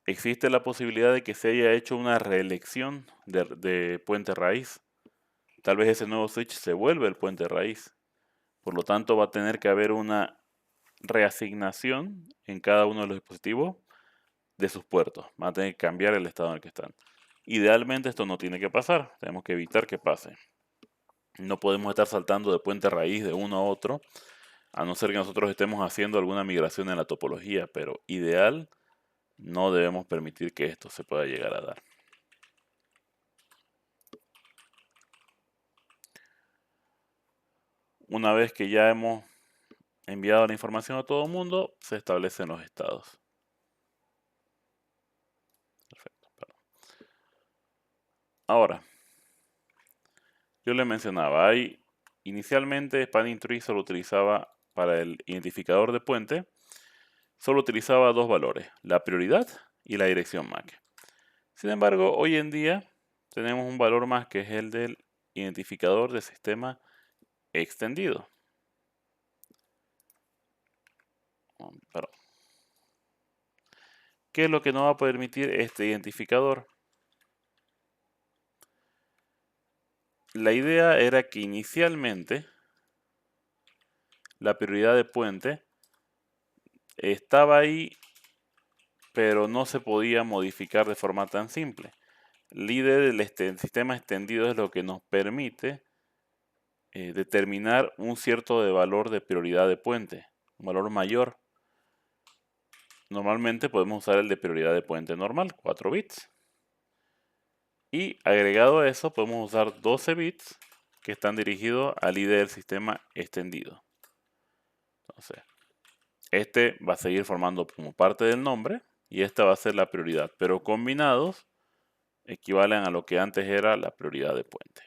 A: existe la posibilidad de que se haya hecho una reelección de puente raíz. Tal vez ese nuevo switch se vuelve el puente raíz. Por lo tanto, va a tener que haber una reasignación en cada uno de los dispositivos de sus puertos. Van a tener que cambiar el estado en el que están. Idealmente esto no tiene que pasar. Tenemos que evitar que pase. No podemos estar saltando de puente raíz de uno a otro, a no ser que nosotros estemos haciendo alguna migración en la topología, pero ideal no debemos permitir que esto se pueda llegar a dar. Una vez que ya hemos enviado la información a todo el mundo, se establecen los estados. Perfecto. Ahora, yo le mencionaba, inicialmente Spanning Tree solo utilizaba para el identificador de puente, solo utilizaba dos valores, la prioridad y la dirección MAC. Sin embargo, hoy en día tenemos un valor más que es el del identificador de sistema extendido. Perdón. ¿Qué es lo que nos va a permitir este identificador? La idea era que inicialmente la prioridad de puente estaba ahí, pero no se podía modificar de forma tan simple. La idea del sistema extendido es lo que nos permite determinar un cierto de valor de prioridad de puente, un valor mayor. Normalmente podemos usar el de prioridad de puente normal, 4 bits. Y agregado a eso podemos usar 12 bits que están dirigidos al ID del sistema extendido. Entonces, este va a seguir formando como parte del nombre y esta va a ser la prioridad, pero combinados equivalen a lo que antes era la prioridad de puente.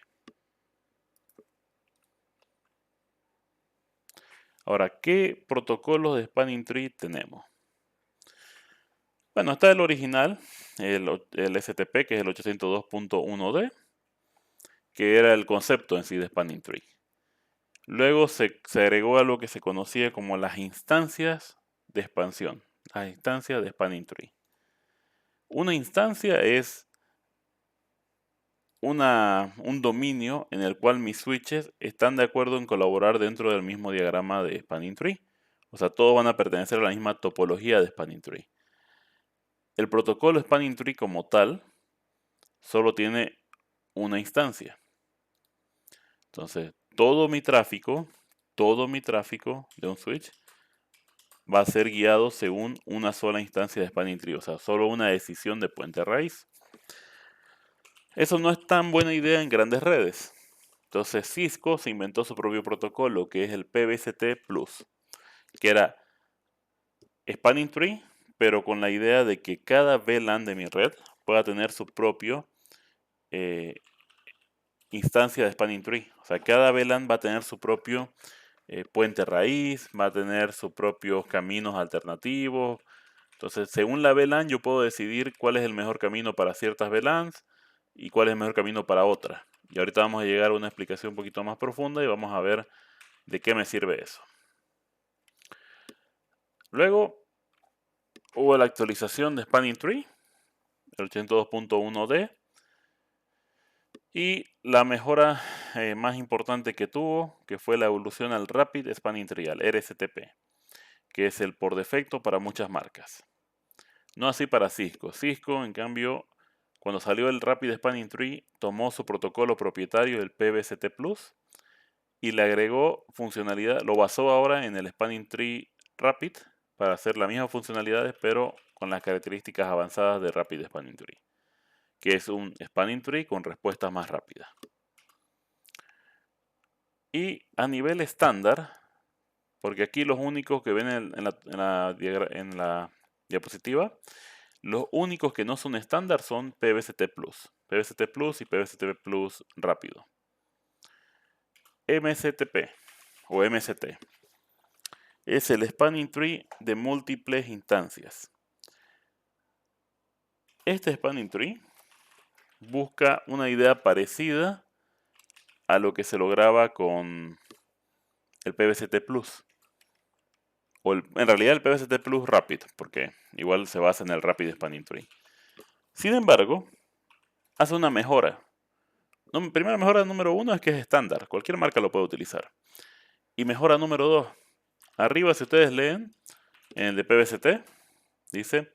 A: Ahora, ¿qué protocolos de Spanning Tree tenemos? Bueno, está el original, el STP, que es el 802.1D, que era el concepto en sí de Spanning Tree. Luego se agregó algo que se conocía como las instancias de expansión, las instancias de Spanning Tree. Una instancia es un dominio en el cual mis switches están de acuerdo en colaborar dentro del mismo diagrama de Spanning Tree. O sea, todos van a pertenecer a la misma topología de Spanning Tree. El protocolo Spanning Tree como tal solo tiene una instancia. Entonces, todo mi tráfico de un switch va a ser guiado según una sola instancia de Spanning Tree, o sea, solo una decisión de puente raíz. Eso no es tan buena idea en grandes redes. Entonces Cisco se inventó su propio protocolo, que es el PBST Plus, que era Spanning Tree, pero con la idea de que cada VLAN de mi red pueda tener su propio instancia de Spanning Tree. O sea, cada VLAN va a tener su propio puente raíz, va a tener sus propios caminos alternativos. Entonces, según la VLAN, yo puedo decidir cuál es el mejor camino para ciertas VLANs y cuál es el mejor camino para otras. Y ahorita vamos a llegar a una explicación un poquito más profunda y vamos a ver de qué me sirve eso. Luego hubo la actualización de Spanning Tree, el 82.1D, y la mejora más importante que tuvo, que fue la evolución al Rapid Spanning Tree, al RSTP, que es el por defecto para muchas marcas. No así para Cisco. Cisco, en cambio, cuando salió el Rapid Spanning Tree, tomó su protocolo propietario, el PBST Plus, y le agregó funcionalidad, lo basó ahora en el Spanning Tree Rapid para hacer las mismas funcionalidades, pero con las características avanzadas de Rapid Spanning Tree, que es un Spanning Tree con respuestas más rápidas. Y a nivel estándar, porque aquí los únicos que ven en la diapositiva, los únicos que no son estándar son PBST Plus y PBST Plus rápido. MSTP o MST es el Spanning Tree de múltiples instancias. Este Spanning Tree busca una idea parecida a lo que se lograba con el PBST Plus. En realidad el PBST Plus Rapid, porque igual se basa en el Rapid Spanning Tree. Sin embargo, hace una mejora. Primera mejora número 1 es que es estándar, cualquier marca lo puede utilizar. Y mejora número 2, arriba si ustedes leen, en el de PBST, dice,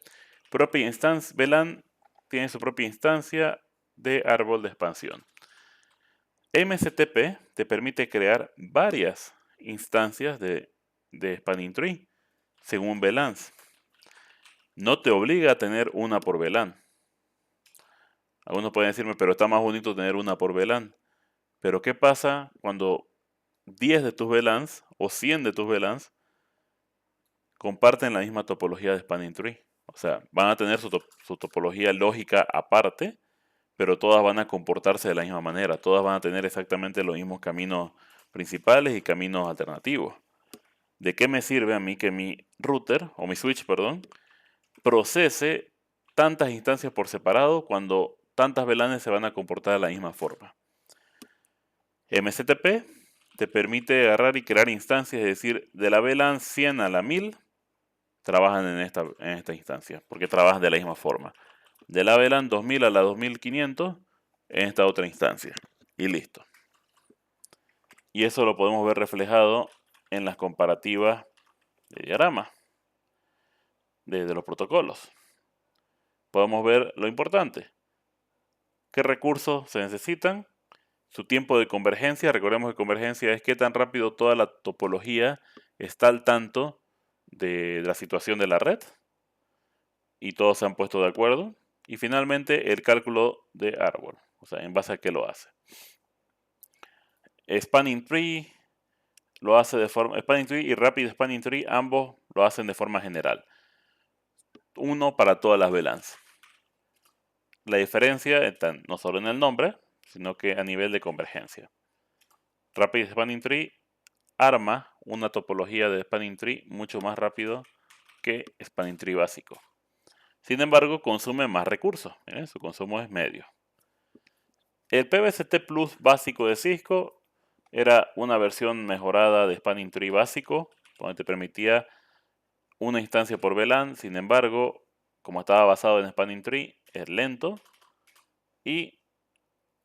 A: propia instancia, VLAN tiene su propia instancia de árbol de expansión. MSTP te permite crear varias instancias de Spanning Tree según VLANs. No te obliga a tener una por VLAN. Algunos pueden decirme, pero está más bonito tener una por VLAN. Pero ¿qué pasa cuando 10 de tus VLANs o 100 de tus VLANs comparten la misma topología de Spanning Tree? O sea, van a tener su topología lógica aparte, pero todas van a comportarse de la misma manera. Todas van a tener exactamente los mismos caminos principales y caminos alternativos. ¿De qué me sirve a mí que mi router, o mi switch, perdón, procese tantas instancias por separado cuando tantas VLANs se van a comportar de la misma forma? MSTP te permite agarrar y crear instancias, es decir, de la VLAN 100 a la 1000 trabajan en esta instancia, porque trabajan de la misma forma. De la VLAN 2000 a la 2500 en esta otra instancia. Y listo. Y eso lo podemos ver reflejado en las comparativas de diagrama de los protocolos. Podemos ver lo importante. ¿Qué recursos se necesitan? Su tiempo de convergencia. Recordemos que convergencia es qué tan rápido toda la topología está al tanto de la situación de la red. Y todos se han puesto de acuerdo. Y finalmente el cálculo de árbol. O sea, en base a qué lo hace. Spanning Tree lo hace de forma... Spanning Tree y Rapid Spanning Tree ambos lo hacen de forma general. Uno para todas las VLANs. La diferencia está no solo en el nombre, sino que a nivel de convergencia. Rapid Spanning Tree arma una topología de Spanning Tree mucho más rápido que Spanning Tree básico. Sin embargo, consume más recursos. Su consumo es medio. El PBST Plus básico de Cisco era una versión mejorada de Spanning Tree básico, donde te permitía una instancia por VLAN. Sin embargo, como estaba basado en Spanning Tree, es lento y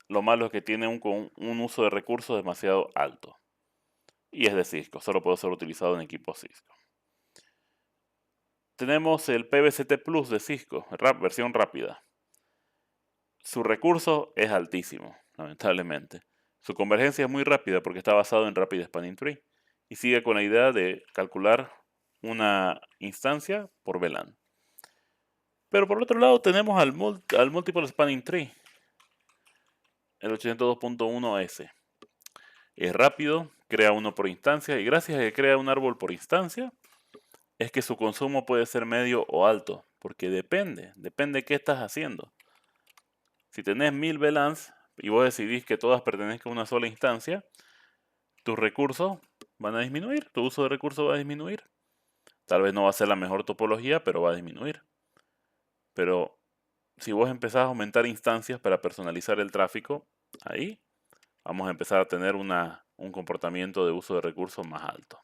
A: lo malo es que tiene un uso de recursos demasiado alto. Y es de Cisco, solo puede ser utilizado en equipos Cisco. Tenemos el PBST Plus de Cisco, versión rápida. Su recurso es altísimo, lamentablemente. Su convergencia es muy rápida porque está basado en Rapid Spanning Tree y sigue con la idea de calcular una instancia por VLAN. Pero por otro lado tenemos al Multiple Spanning Tree, el 82.1S. Es rápido, crea uno por instancia y gracias a que crea un árbol por instancia, es que su consumo puede ser medio o alto, porque depende de qué estás haciendo. Si tenés 1000 VLANs y vos decidís que todas pertenezcan a una sola instancia, tus recursos van a disminuir, tu uso de recursos va a disminuir. Tal vez no va a ser la mejor topología, pero va a disminuir. Pero si vos empezás a aumentar instancias para personalizar el tráfico, ahí vamos a empezar a tener un comportamiento de uso de recursos más alto.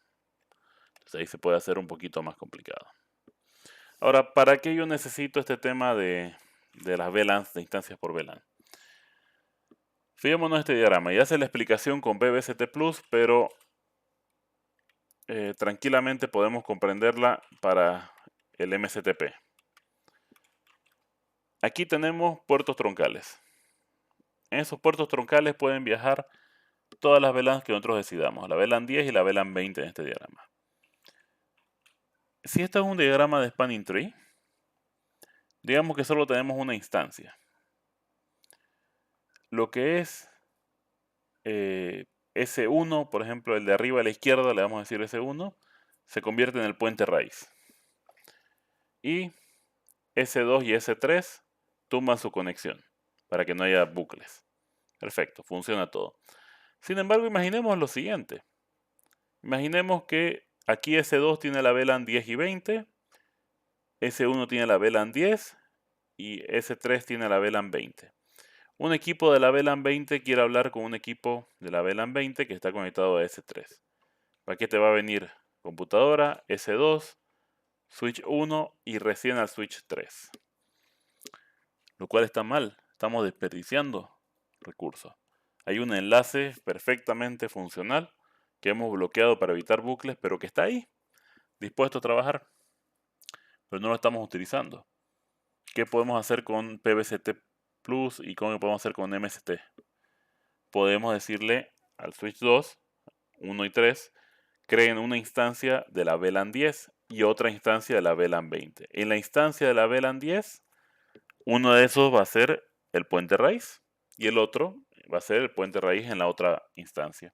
A: Entonces ahí se puede hacer un poquito más complicado. Ahora, ¿para qué yo necesito este tema de las VLANs, de instancias por VLAN? Fijémonos en este diagrama. Ya hace la explicación con BBST Plus, pero tranquilamente podemos comprenderla para el MSTP. Aquí tenemos puertos troncales. En esos puertos troncales pueden viajar todas las VLANs que nosotros decidamos, la VLAN 10 y la VLAN 20 en este diagrama. Si este es un diagrama de Spanning Tree, digamos que solo tenemos una instancia. Lo que es S1, por ejemplo, el de arriba a la izquierda, le vamos a decir S1, se convierte en el puente raíz. Y S2 y S3 tumban su conexión para que no haya bucles. Perfecto, funciona todo. Sin embargo, imaginemos lo siguiente. Imaginemos que aquí S2 tiene la VLAN 10 y 20, S1 tiene la VLAN 10 y S3 tiene la VLAN 20. Un equipo de la VLAN 20 quiere hablar con un equipo de la VLAN 20 que está conectado a S3. ¿Para qué te va a venir? Computadora, S2, switch 1 y recién al switch 3. Lo cual está mal, estamos desperdiciando recursos. Hay un enlace perfectamente funcional que hemos bloqueado para evitar bucles, pero que está ahí, dispuesto a trabajar, pero no lo estamos utilizando. ¿Qué podemos hacer con PBCT Plus y cómo podemos hacer con MST? Podemos decirle al switch 2, 1 y 3, creen una instancia de la VLAN 10 y otra instancia de la VLAN 20. En la instancia de la VLAN 10, uno de esos va a ser el puente raíz y el otro va a ser el puente raíz en la otra instancia.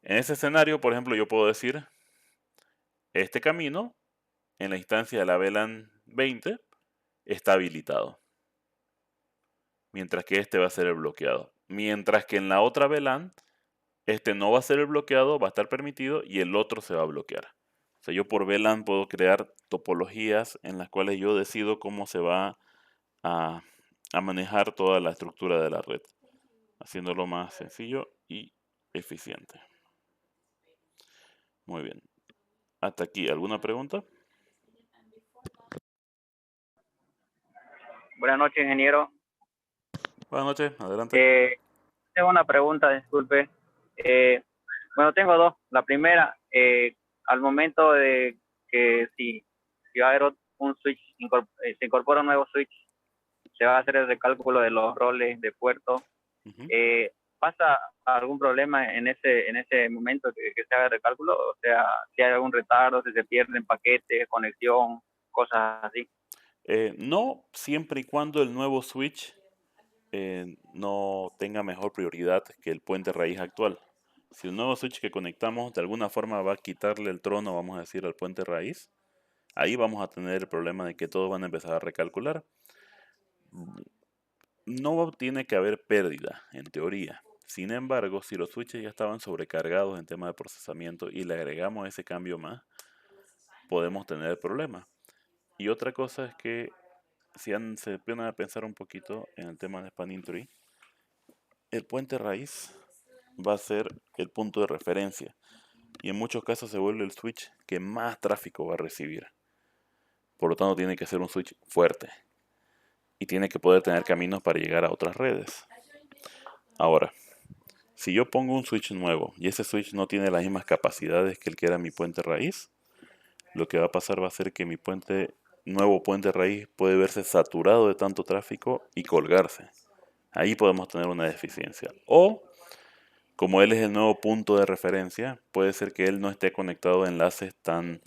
A: En ese escenario, por ejemplo, yo puedo decir, este camino en la instancia de la VLAN 20 está habilitado, mientras que este va a ser el bloqueado. Mientras que en la otra VLAN, este no va a ser el bloqueado, va a estar permitido y el otro se va a bloquear. O sea, yo por VLAN puedo crear topologías en las cuales yo decido cómo se va a manejar toda la estructura de la red, haciéndolo más sencillo y eficiente. Muy bien. Hasta aquí, ¿alguna pregunta?
B: Buenas noches, ingeniero.
A: Buenas noches, adelante.
B: Tengo una pregunta, disculpe. Bueno, tengo dos. La primera, al momento de que si va a haber un switch, se incorpora un nuevo switch, se va a hacer el recálculo de los roles de puerto. ¿Pasa algún problema en ese momento que se haga el recálculo? O sea, si hay algún retardo, si se pierden paquetes, conexión, cosas así.
A: No, siempre y cuando el nuevo switch no tenga mejor prioridad que el puente raíz actual. Si el nuevo switch que conectamos de alguna forma va a quitarle el trono, vamos a decir, al puente raíz, ahí vamos a tener el problema de que todos van a empezar a recalcular. No tiene que haber pérdida, en teoría. Sin embargo, si los switches ya estaban sobrecargados en tema de procesamiento y le agregamos ese cambio más, podemos tener problemas. Y otra cosa es que si se empiezan a pensar un poquito en el tema de Spanning Tree, el puente raíz va a ser el punto de referencia y en muchos casos se vuelve el switch que más tráfico va a recibir. Por lo tanto, tiene que ser un switch fuerte y tiene que poder tener caminos para llegar a otras redes. Ahora, si yo pongo un switch nuevo y ese switch no tiene las mismas capacidades que el que era mi puente raíz, lo que va a pasar va a ser que mi nuevo puente raíz puede verse saturado de tanto tráfico y colgarse. Ahí podemos tener una deficiencia. O, como él es el nuevo punto de referencia, puede ser que él no esté conectado a enlaces tan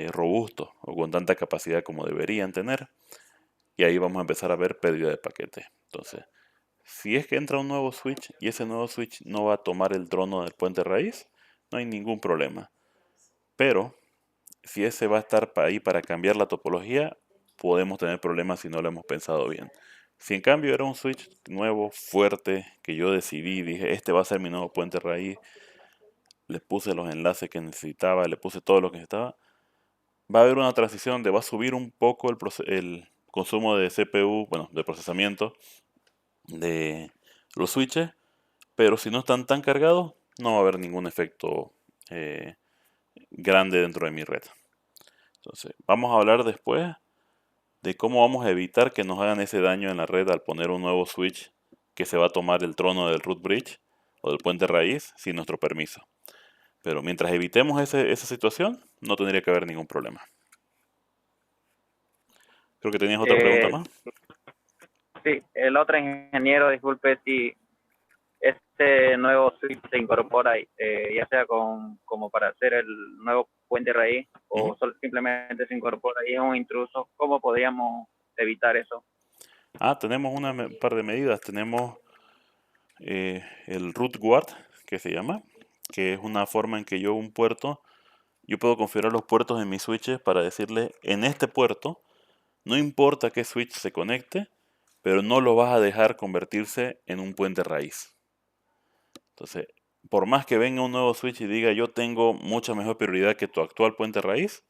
A: robustos o con tanta capacidad como deberían tener. Y ahí vamos a empezar a ver pérdida de paquete. Entonces, si es que entra un nuevo switch y ese nuevo switch no va a tomar el trono del puente raíz, no hay ningún problema. Pero, si ese va a estar ahí para cambiar la topología, podemos tener problemas si no lo hemos pensado bien. Si en cambio era un switch nuevo, fuerte, que yo decidí, dije, este va a ser mi nuevo puente raíz, le puse los enlaces que necesitaba, le puse todo lo que necesitaba, va a haber una transición donde va a subir un poco el consumo de CPU, bueno, de procesamiento de los switches, pero si no están tan cargados, no va a haber ningún efecto grande dentro de mi red. Entonces, vamos a hablar después de cómo vamos a evitar que nos hagan ese daño en la red al poner un nuevo switch que se va a tomar el trono del root bridge o del puente raíz sin nuestro permiso. Pero mientras evitemos esa situación, no tendría que haber ningún problema. Creo que tenías otra pregunta más.
B: Sí, el otro ingeniero, disculpe si este nuevo switch se incorpora, ya sea como para hacer el nuevo puente raíz o simplemente se incorpora y es un intruso. ¿Cómo podríamos evitar eso?
A: Tenemos un par de medidas. Tenemos el root guard, que se llama, que es una forma en que yo puedo configurar los puertos en mis switches para decirle, en este puerto, no importa qué switch se conecte, pero no lo vas a dejar convertirse en un puente raíz. Entonces, por más que venga un nuevo switch y diga yo tengo mucha mejor prioridad que tu actual puente raíz,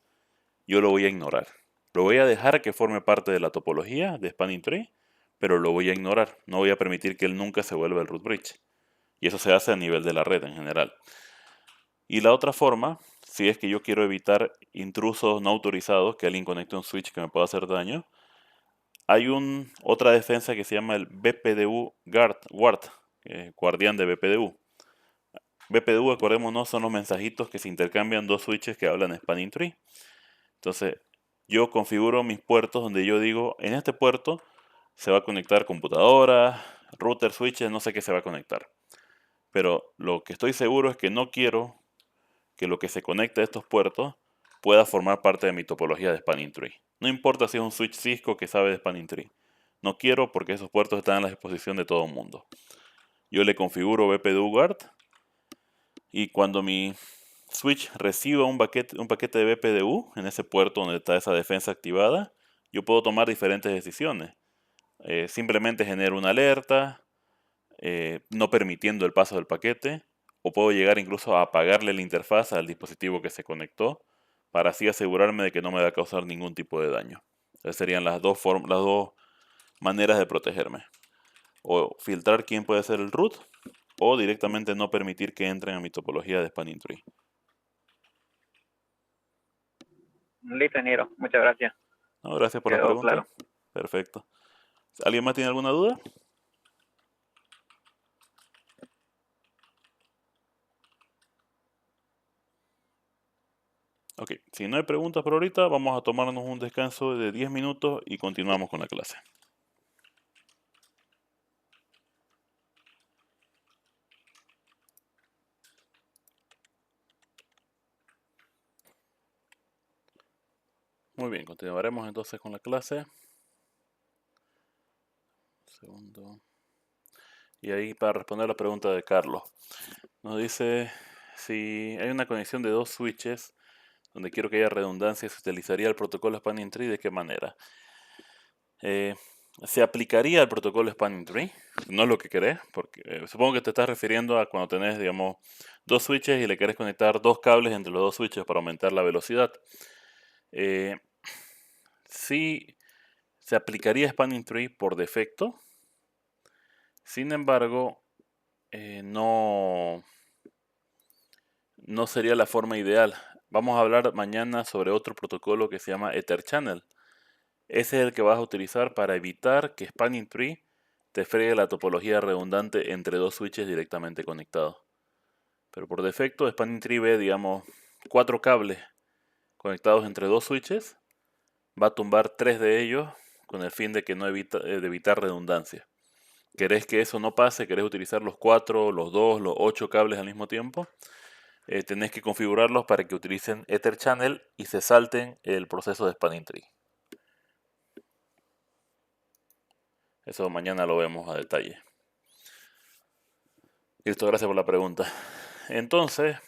A: yo lo voy a ignorar. Lo voy a dejar que forme parte de la topología de Spanning Tree, pero lo voy a ignorar. No voy a permitir que él nunca se vuelva el root bridge. Y eso se hace a nivel de la red en general. Y la otra forma, si es que yo quiero evitar intrusos no autorizados, que alguien conecte un switch que me pueda hacer daño, hay otra defensa que se llama el BPDU Guard, guardián de BPDU. BPDU, acordémonos, son los mensajitos que se intercambian dos switches que hablan Spanning Tree. Entonces, yo configuro mis puertos donde yo digo, en este puerto se va a conectar computadora, router, switches, no sé qué se va a conectar. Pero lo que estoy seguro es que no quiero que lo que se conecte a estos puertos pueda formar parte de mi topología de Spanning Tree. No importa si es un switch Cisco que sabe de Spanning Tree. No quiero porque esos puertos están a la disposición de todo el mundo. Yo le configuro BPDU Guard y cuando mi switch reciba un paquete de BPDU en ese puerto donde está esa defensa activada, yo puedo tomar diferentes decisiones. Simplemente genero una alerta, no permitiendo el paso del paquete, o puedo llegar incluso a apagarle la interfaz al dispositivo que se conectó, para así asegurarme de que no me va a causar ningún tipo de daño. Esas serían las dos maneras de protegerme. O filtrar quién puede ser el root, o directamente no permitir que entren a mi topología de Spanning Tree.
B: Listo, ingeniero. Muchas gracias.
A: No, gracias por la
B: Quedó
A: pregunta.
B: claro.
A: Perfecto. ¿Alguien más tiene alguna duda? Ok, si no hay preguntas por ahorita, vamos a tomarnos un descanso de 10 minutos y continuamos con la clase. Muy bien, continuaremos entonces con la clase. Un segundo. Y ahí para responder la pregunta de Carlos. Nos dice, si hay una conexión de dos switches donde quiero que haya redundancia, ¿se utilizaría el protocolo Spanning Tree? ¿De qué manera? Se aplicaría el protocolo Spanning Tree, no es lo que querés, porque supongo que te estás refiriendo a cuando tenés, digamos, dos switches y le querés conectar dos cables entre los dos switches para aumentar la velocidad. Sí, se aplicaría Spanning Tree por defecto. Sin embargo, no sería la forma ideal. Vamos a hablar mañana sobre otro protocolo que se llama Etherchannel. Ese es el que vas a utilizar para evitar que Spanning Tree te fregue la topología redundante entre dos switches directamente conectados. Pero por defecto, Spanning Tree ve, digamos, 4 cables conectados entre dos switches. Va a tumbar 3 de ellos con el fin de que de evitar redundancia. ¿Querés que eso no pase? ¿Querés utilizar los 4, los 2, los 8 cables al mismo tiempo? Tenés que configurarlos para que utilicen Etherchannel y se salten el proceso de Spanning Tree. Eso mañana lo vemos a detalle. Listo, gracias por la pregunta. Entonces,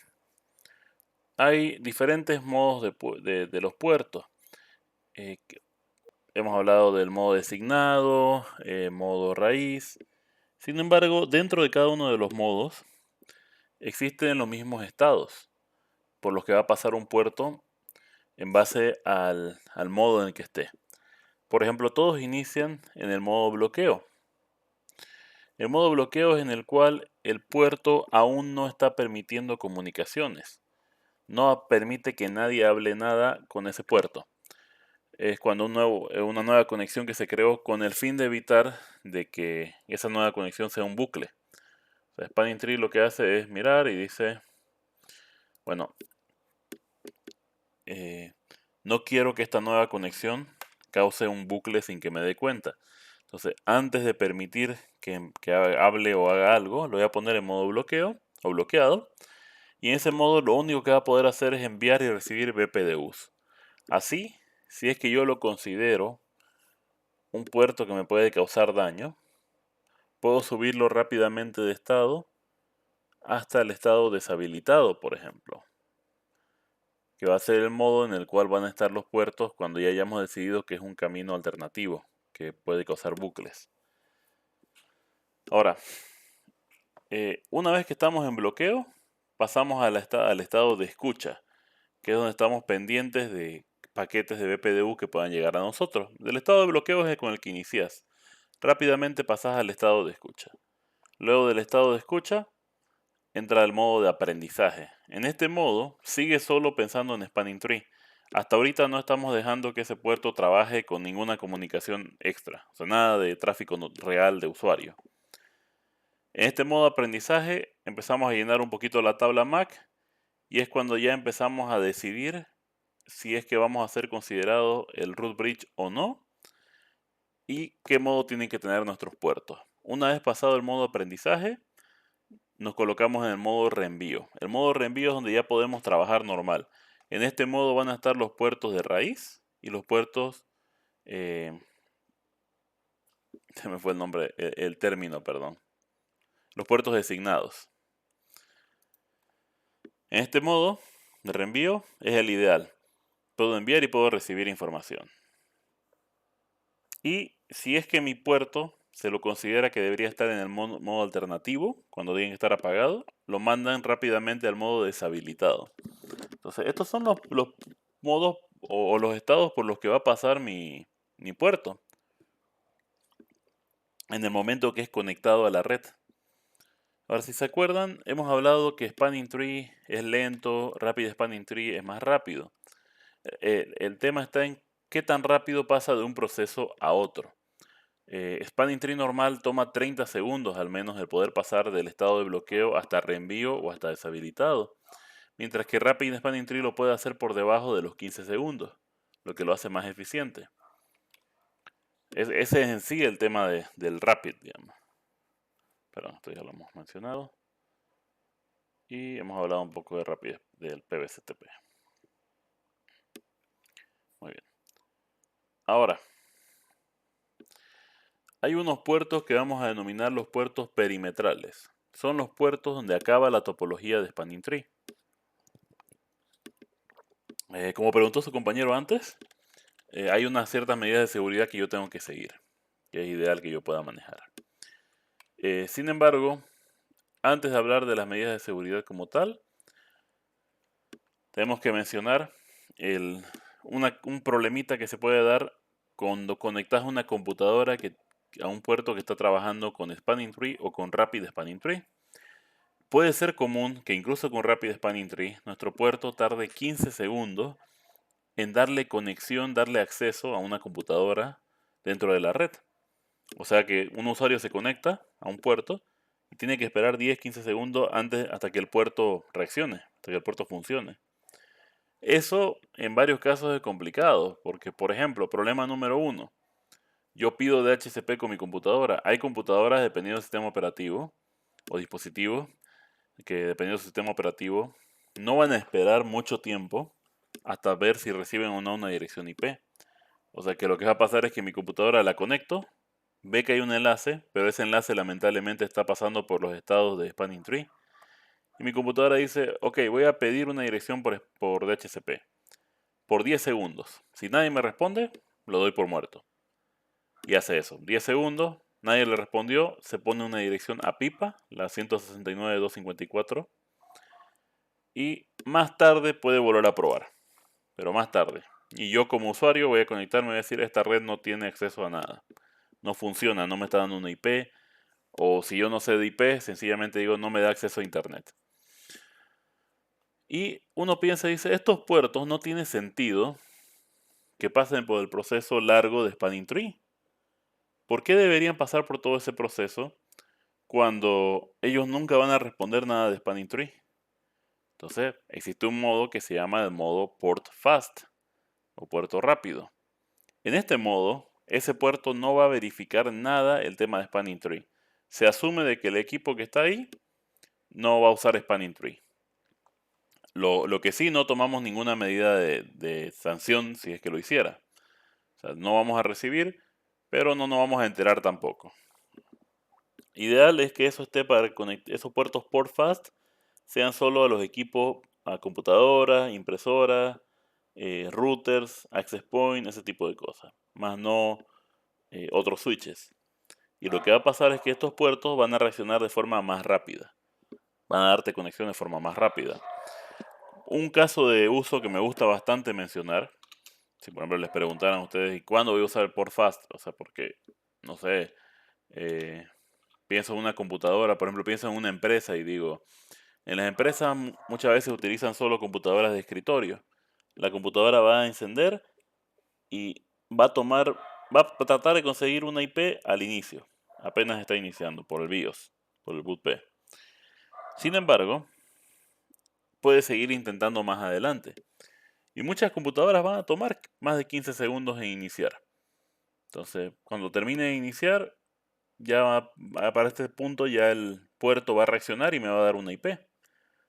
A: hay diferentes modos de los puertos. Hemos hablado del modo designado, modo raíz. Sin embargo, dentro de cada uno de los modos existen los mismos estados por los que va a pasar un puerto en base al modo en el que esté. Por ejemplo, todos inician en el modo bloqueo. El modo bloqueo es en el cual el puerto aún no está permitiendo comunicaciones. no permite que nadie hable nada con ese puerto. Es cuando una nueva conexión que se creó con el fin de evitar de que esa nueva conexión sea un bucle. O sea, Spanning Tree lo que hace es mirar y dice, bueno, eh, no quiero que esta nueva conexión cause un bucle sin que me dé cuenta. Entonces, antes de permitir que hable o haga algo, lo voy a poner en modo bloqueo o bloqueado. Y en ese modo lo único que va a poder hacer es enviar y recibir BPDUs. Así, si es que yo lo considero un puerto que me puede causar daño, puedo subirlo rápidamente de estado hasta el estado deshabilitado, por ejemplo, que va a ser el modo en el cual van a estar los puertos cuando ya hayamos decidido que es un camino alternativo que puede causar bucles. Ahora, una vez que estamos en bloqueo, pasamos al estado de escucha, que es donde estamos pendientes de paquetes de BPDU que puedan llegar a nosotros. Del estado de bloqueo es con el que inicias. Rápidamente pasas al estado de escucha. Luego del estado de escucha, entra el modo de aprendizaje. En este modo, sigue solo pensando en Spanning Tree. Hasta ahorita no estamos dejando que ese puerto trabaje con ninguna comunicación extra, o sea, nada de tráfico real de usuario. En este modo de aprendizaje empezamos a llenar un poquito la tabla MAC y es cuando ya empezamos a decidir si es que vamos a ser considerado el root bridge o no y qué modo tienen que tener nuestros puertos. Una vez pasado el modo aprendizaje, nos colocamos en el modo reenvío. El modo reenvío es donde ya podemos trabajar normal. En este modo van a estar los puertos de raíz y los puertos, eh, se me fue el nombre, el término, perdón. Los puertos designados. En este modo de reenvío es el ideal. Puedo enviar y puedo recibir información. Y si es que mi puerto se lo considera que debería estar en el modo alternativo, cuando tiene que estar apagado, lo mandan rápidamente al modo deshabilitado. Entonces, estos son los modos o los estados por los que va a pasar mi puerto en el momento que es conectado a la red. Ahora, si se acuerdan, hemos hablado que Spanning Tree es lento, Rapid Spanning Tree es más rápido. El tema está en qué tan rápido pasa de un proceso a otro. Spanning Tree normal toma 30 segundos al menos el poder pasar del estado de bloqueo hasta reenvío o hasta deshabilitado, mientras que Rapid Spanning Tree lo puede hacer por debajo de los 15 segundos, lo que lo hace más eficiente. Ese es en sí el tema del Rapid, digamos. Perdón, esto ya lo hemos mencionado. Y hemos hablado un poco de Rapid del PBCTP. Muy bien. Ahora, hay unos puertos que vamos a denominar los puertos perimetrales. Son los puertos donde acaba la topología de Spanning Tree. Como preguntó su compañero antes, hay unas ciertas medidas de seguridad que yo tengo que seguir, que es ideal que yo pueda manejar. Sin embargo, antes de hablar de las medidas de seguridad como tal, tenemos que mencionar un problemita que se puede dar cuando conectas una computadora a un puerto que está trabajando con Spanning Tree o con Rapid Spanning Tree. Puede ser común que incluso con Rapid Spanning Tree nuestro puerto tarde 15 segundos en darle conexión, darle acceso a una computadora dentro de la red. O sea que un usuario se conecta a un puerto y tiene que esperar 10-15 segundos hasta que el puerto reaccione, hasta que el puerto funcione. Eso en varios casos es complicado, porque por ejemplo, problema número 1, yo pido DHCP con mi computadora. Hay computadoras dependiendo del sistema operativo o dispositivos que dependiendo del sistema operativo no van a esperar mucho tiempo hasta ver si reciben o no una dirección IP. O sea que lo que va a pasar es que mi computadora la conecto, ve que hay un enlace, pero ese enlace lamentablemente está pasando por los estados de Spanning Tree. Y mi computadora dice, ok, voy a pedir una dirección por DHCP por 10 segundos. Si nadie me responde, lo doy por muerto. Y hace eso. 10 segundos, nadie le respondió, se pone una dirección a pipa, la 169.254. Y más tarde puede volver a probar. Pero más tarde. Y yo como usuario voy a conectarme y voy a decir, esta red no tiene acceso a nada. No funciona, no me está dando una IP. O si yo no sé de IP, sencillamente digo, no me da acceso a internet. Y uno piensa y dice, estos puertos no tiene sentido que pasen por el proceso largo de Spanning Tree. ¿Por qué deberían pasar por todo ese proceso cuando ellos nunca van a responder nada de Spanning Tree? Entonces, existe un modo que se llama el modo Port Fast o puerto rápido. En este modo, ese puerto no va a verificar nada el tema de Spanning Tree. Se asume de que el equipo que está ahí no va a usar Spanning Tree. Lo que sí, no tomamos ninguna medida de sanción si es que lo hiciera. O sea, no vamos a recibir, pero no nos vamos a enterar tampoco. Ideal es que eso esté para esos puertos Port Fast sean solo a los equipos, a computadoras, impresoras, routers, access point, ese tipo de cosas. Más no otros switches. Y lo que va a pasar es que estos puertos van a reaccionar de forma más rápida. Van a darte conexión de forma más rápida. Un caso de uso que me gusta bastante mencionar, si por ejemplo les preguntaran a ustedes, ¿y cuándo voy a usar el port fast? O sea, porque, no sé, eh, pienso en una computadora, por ejemplo, pienso en una empresa y digo, en las empresas muchas veces utilizan solo computadoras de escritorio. La computadora va a encender y va a tratar de conseguir una IP al inicio, apenas está iniciando, por el BIOS, por el boot P. Sin embargo, puede seguir intentando más adelante. Y muchas computadoras van a tomar más de 15 segundos en iniciar. Entonces, cuando termine de iniciar, para este punto ya el puerto va a reaccionar y me va a dar una IP.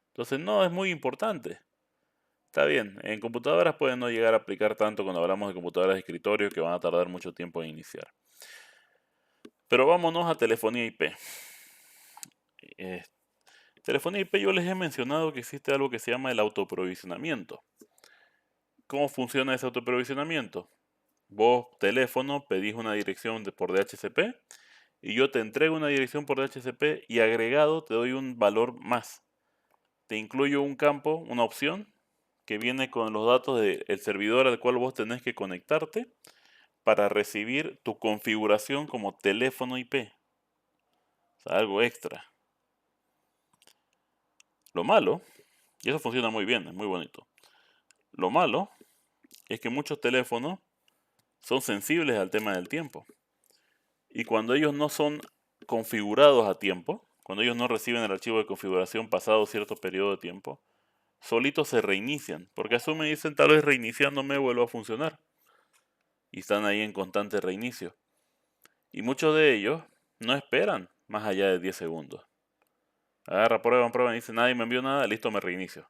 A: Entonces, no es muy importante. Está bien, en computadoras pueden no llegar a aplicar tanto cuando hablamos de computadoras de escritorio que van a tardar mucho tiempo en iniciar. Pero vámonos a telefonía IP. Eh, telefonía IP yo les he mencionado que existe algo que se llama el autoprovisionamiento. ¿Cómo funciona ese autoprovisionamiento? Vos, teléfono, pedís una dirección por DHCP y yo te entrego una dirección por DHCP y agregado te doy un valor más. Te incluyo un campo, una opción que viene con los datos del servidor al cual vos tenés que conectarte para recibir tu configuración como teléfono IP. O sea, algo extra. Lo malo, y eso funciona muy bien, es muy bonito. Lo malo es que muchos teléfonos son sensibles al tema del tiempo. Y cuando ellos no son configurados a tiempo, cuando ellos no reciben el archivo de configuración pasado cierto periodo de tiempo, solitos se reinician, porque asumen y dicen tal vez reiniciándome vuelva a funcionar. Y están ahí en constante reinicio. Y muchos de ellos no esperan más allá de 10 segundos. Agarra, prueba y dice nadie me envió nada, listo, me reinicio.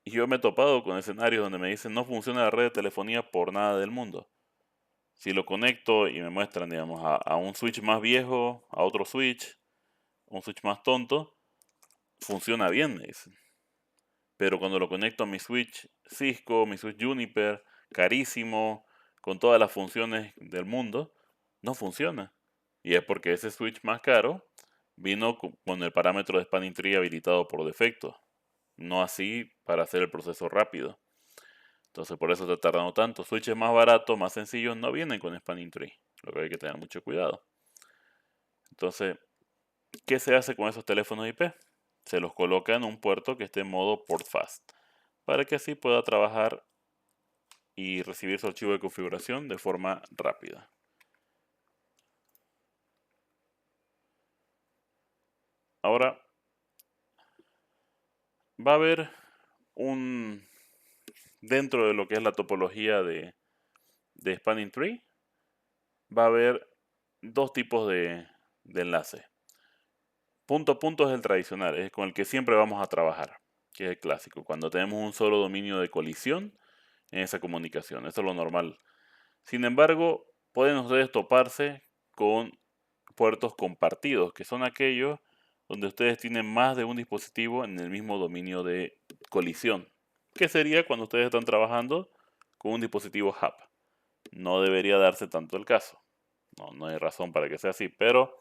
A: Y yo me he topado con escenarios donde me dicen no funciona la red de telefonía por nada del mundo. Si lo conecto y me muestran, digamos, a un switch más viejo, a otro switch, un switch más tonto, funciona bien, me dicen. Pero cuando lo conecto a mi switch Cisco, mi switch Juniper, carísimo, con todas las funciones del mundo, no funciona. Y es porque ese switch más caro vino con el parámetro de Spanning Tree habilitado por defecto. No así para hacer el proceso rápido. Entonces por eso está tardando tanto. Switches más baratos, más sencillos, no vienen con Spanning Tree. Lo que hay que tener mucho cuidado. Entonces, ¿qué se hace con esos teléfonos IP? Se los coloca en un puerto que esté en modo port fast, para que así pueda trabajar y recibir su archivo de configuración de forma rápida. Ahora, va a haber un, dentro de lo que es la topología de Spanning Tree, va a haber dos tipos de enlace. Punto a punto es el tradicional, es con el que siempre vamos a trabajar, que es el clásico, cuando tenemos un solo dominio de colisión en esa comunicación, eso es lo normal. Sin embargo, pueden ustedes toparse con puertos compartidos, que son aquellos donde ustedes tienen más de un dispositivo en el mismo dominio de colisión, que sería cuando ustedes están trabajando con un dispositivo hub. No debería darse tanto el caso. No hay razón para que sea así, pero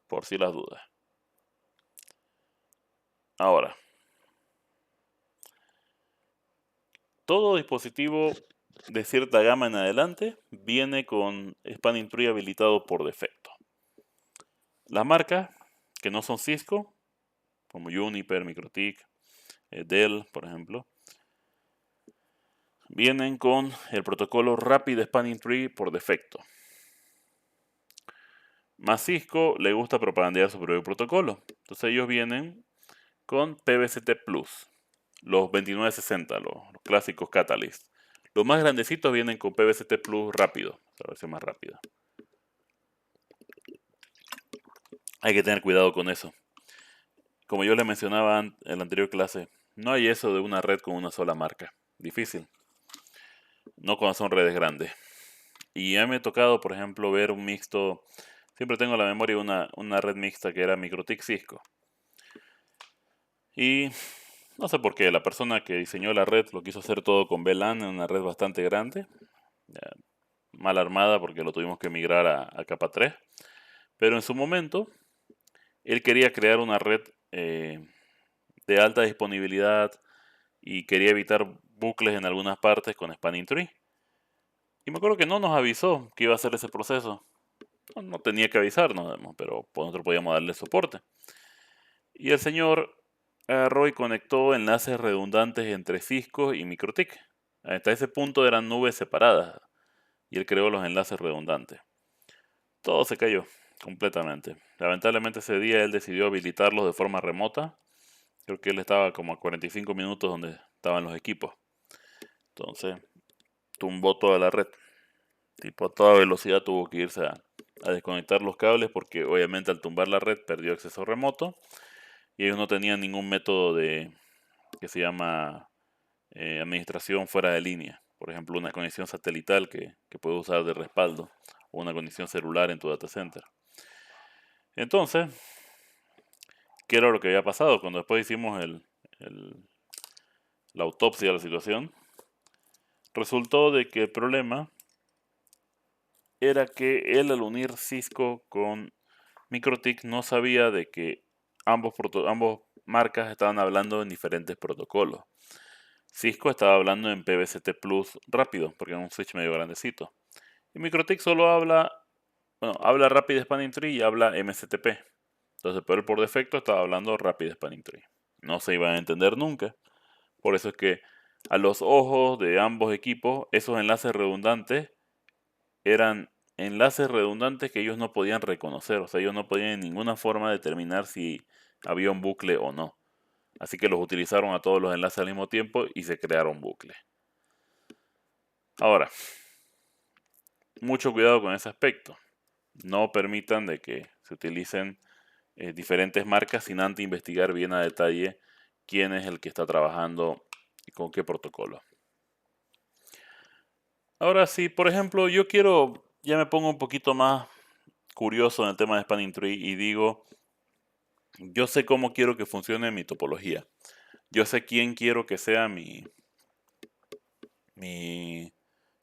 A: por si las dudas. Ahora, todo dispositivo de cierta gama en adelante viene con Spanning Tree habilitado por defecto. Las marcas que no son Cisco, como Juniper, MikroTik, Dell, por ejemplo, vienen con el protocolo Rapid Spanning Tree por defecto. Más Cisco le gusta propagandear su propio protocolo. Entonces ellos vienen con PBCT Plus, los 2960, los clásicos Catalyst. Los más grandecitos vienen con PBCT Plus rápido, la versión más rápida. Hay que tener cuidado con eso. Como yo les mencionaba en la anterior clase, no hay eso de una red con una sola marca. Difícil. No cuando son redes grandes. Y ya me ha tocado, por ejemplo, ver un mixto. Siempre tengo en la memoria una red mixta que era MikroTik Cisco. Y no sé por qué, la persona que diseñó la red lo quiso hacer todo con VLAN en una red bastante grande. Mal armada porque lo tuvimos que migrar a capa 3. Pero en su momento, él quería crear una red de alta disponibilidad y quería evitar bucles en algunas partes con Spanning Tree. Y me acuerdo que no nos avisó que iba a hacer ese proceso. No tenía que avisarnos, pero nosotros podíamos darle soporte. Y el señor agarró y conectó enlaces redundantes entre Cisco y MikroTik. Hasta ese punto eran nubes separadas y él creó los enlaces redundantes. Todo se cayó completamente. Lamentablemente ese día él decidió habilitarlos de forma remota. Creo que él estaba como a 45 minutos donde estaban los equipos. Entonces tumbó toda la red. Tipo a toda velocidad tuvo que irse a desconectar los cables porque obviamente al tumbar la red perdió acceso remoto y ellos no tenían ningún método de que se llama administración fuera de línea. Por ejemplo, una conexión satelital que puedes usar de respaldo o una conexión celular en tu data center. Entonces, ¿qué era lo que había pasado? Cuando después hicimos la autopsia de la situación, resultó de que el problema era que él al unir Cisco con MikroTik no sabía de que ambos marcas estaban hablando en diferentes protocolos. Cisco estaba hablando en PBCT Plus rápido, porque es un switch medio grandecito. Y MikroTik solo habla Rapid Spanning Tree y habla MSTP. Entonces, pero él por defecto estaba hablando Rapid Spanning Tree. No se iban a entender nunca. Por eso es que a los ojos de ambos equipos, esos enlaces redundantes eran enlaces redundantes que ellos no podían reconocer. O sea, ellos no podían en ninguna forma determinar si había un bucle o no. Así que los utilizaron a todos los enlaces al mismo tiempo y se crearon bucles. Ahora, mucho cuidado con ese aspecto. No permitan de que se utilicen diferentes marcas sin antes investigar bien a detalle quién es el que está trabajando y con qué protocolo. Ahora, si por ejemplo ya me pongo un poquito más curioso en el tema de Spanning Tree y digo, yo sé cómo quiero que funcione mi topología. Yo sé quién quiero que sea mi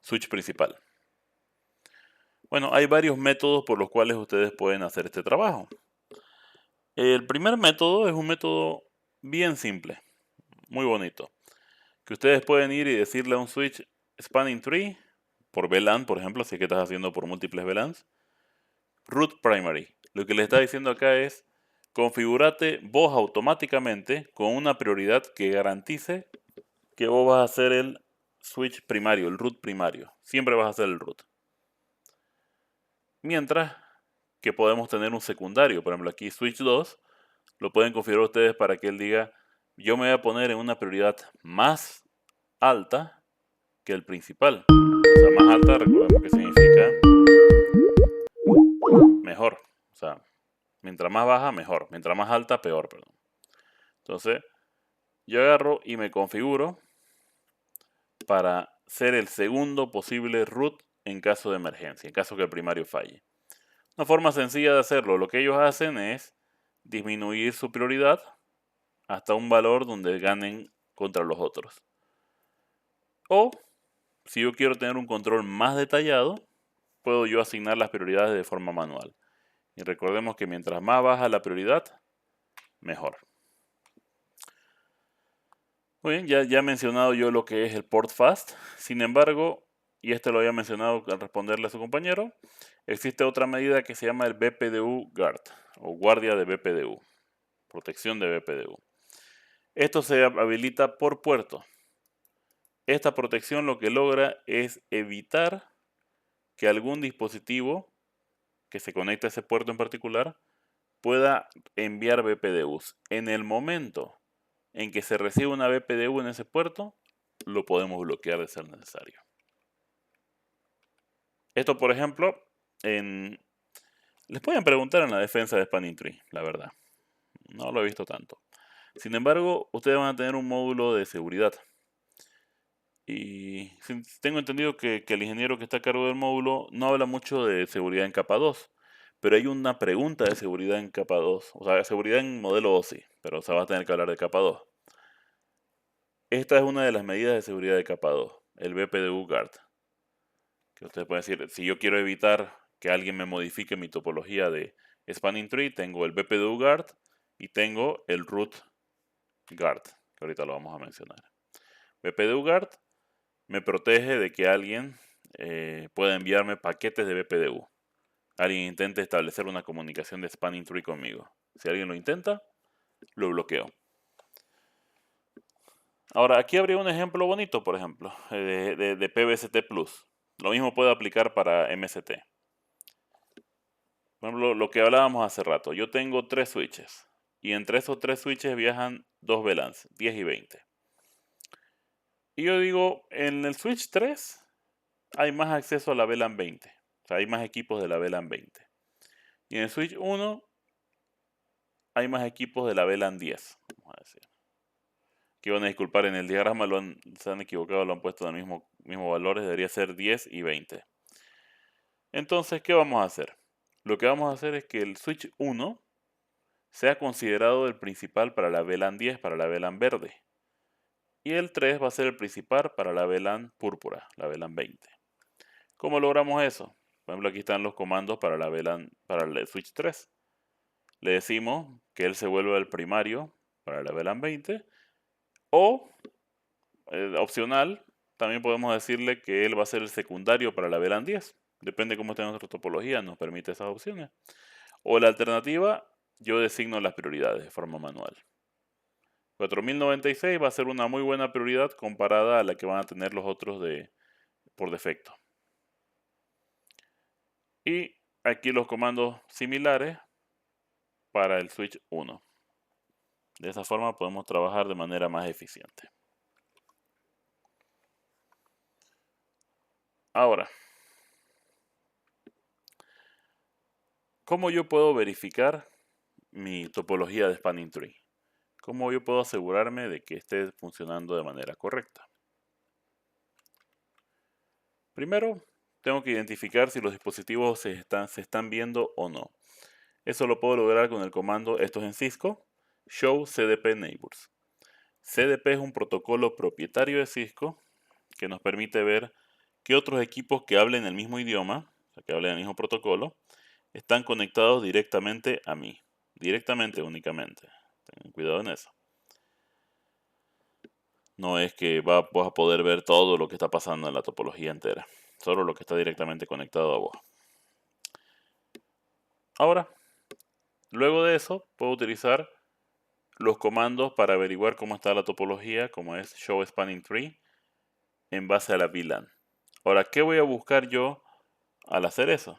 A: switch principal. Bueno, hay varios métodos por los cuales ustedes pueden hacer este trabajo. El primer método es un método bien simple, muy bonito, que ustedes pueden ir y decirle a un switch Spanning Tree por VLAN, por ejemplo, si es que estás haciendo por múltiples VLANs, root primary. Lo que le está diciendo acá es, configúrate vos automáticamente con una prioridad que garantice que vos vas a hacer el switch primario, el root primario. Siempre vas a hacer el root. Mientras que podemos tener un secundario. Por ejemplo, aquí switch 2 lo pueden configurar ustedes para que él diga, yo me voy a poner en una prioridad más alta que el principal. O sea, más alta, recordemos que significa mejor. O sea, mientras más baja, mejor. Mientras más alta, peor, perdón. Entonces, yo agarro y me configuro para ser el segundo posible root en caso de emergencia, en caso que el primario falle. Una forma sencilla de hacerlo, lo que ellos hacen es disminuir su prioridad hasta un valor donde ganen contra los otros. O, si yo quiero tener un control más detallado, puedo yo asignar las prioridades de forma manual. Y recordemos que mientras más baja la prioridad, mejor. Muy bien, ya he mencionado yo lo que es el port fast. Sin embargo, y este lo había mencionado al responderle a su compañero, existe otra medida que se llama el BPDU Guard o guardia de BPDU, protección de BPDU. Esto se habilita por puerto. Esta protección lo que logra es evitar que algún dispositivo que se conecte a ese puerto en particular pueda enviar BPDUs. En el momento en que se recibe una BPDU en ese puerto, lo podemos bloquear de ser necesario. Esto, por ejemplo, les pueden preguntar en la defensa de Spanning Tree, la verdad. No lo he visto tanto. Sin embargo, ustedes van a tener un módulo de seguridad. Y tengo entendido que el ingeniero que está a cargo del módulo no habla mucho de seguridad en capa 2, pero hay una pregunta de seguridad en capa 2, o sea, seguridad en modelo OSI, pero va a tener que hablar de capa 2. Esta es una de las medidas de seguridad de capa 2, el BPDU Guard. Que ustedes pueden decir, si yo quiero evitar que alguien me modifique mi topología de Spanning Tree, tengo el BPDU Guard y tengo el Root Guard, que ahorita lo vamos a mencionar. BPDU Guard me protege de que alguien pueda enviarme paquetes de BPDU. Alguien intente establecer una comunicación de Spanning Tree conmigo. Si alguien lo intenta, lo bloqueo. Ahora, aquí habría un ejemplo bonito, por ejemplo, de PBST Plus. Lo mismo puede aplicar para MST. Por ejemplo, lo que hablábamos hace rato. Yo tengo 3 switches. Y entre esos 3 switches viajan 2 VLANs, 10 y 20. Y yo digo, en el switch 3 hay más acceso a la VLAN 20. O sea, hay más equipos de la VLAN 20. Y en el switch 1 hay más equipos de la VLAN 10. Vamos a decir. Aquí van a disculpar, en el diagrama se han equivocado, lo han puesto en el mismo valores. Debería ser 10 y 20. Entonces, ¿qué vamos a hacer? Lo que vamos a hacer es que el switch 1 sea considerado el principal para la VLAN 10, para la VLAN verde. Y el 3 va a ser el principal para la VLAN púrpura, la VLAN 20. ¿Cómo logramos eso? Por ejemplo, aquí están los comandos para la VLAN, para el switch 3. Le decimos que él se vuelva el primario para la VLAN 20. O, opcional, también podemos decirle que él va a ser el secundario para la VLAN 10. Depende cómo esté nuestra topología, nos permite esas opciones. O la alternativa, yo designo las prioridades de forma manual. 4096 va a ser una muy buena prioridad comparada a la que van a tener los otros por defecto. Y aquí los comandos similares para el switch 1. De esa forma podemos trabajar de manera más eficiente. Ahora, ¿cómo yo puedo verificar mi topología de Spanning Tree? ¿Cómo yo puedo asegurarme de que esté funcionando de manera correcta? Primero, tengo que identificar si los dispositivos se están viendo o no. Eso lo puedo lograr con el comando, esto es en Cisco, show CDP neighbors. CDP es un protocolo propietario de Cisco que nos permite ver qué otros equipos que hablen el mismo idioma, o sea, que hablen el mismo protocolo, están conectados directamente a mí. Directamente únicamente. Tengan cuidado en eso. No es que vas a poder ver todo lo que está pasando en la topología entera. Solo lo que está directamente conectado a vos. Ahora, luego de eso, puedo utilizar los comandos para averiguar cómo está la topología, como es show spanning tree, en base a la VLAN. Ahora, ¿qué voy a buscar yo al hacer eso?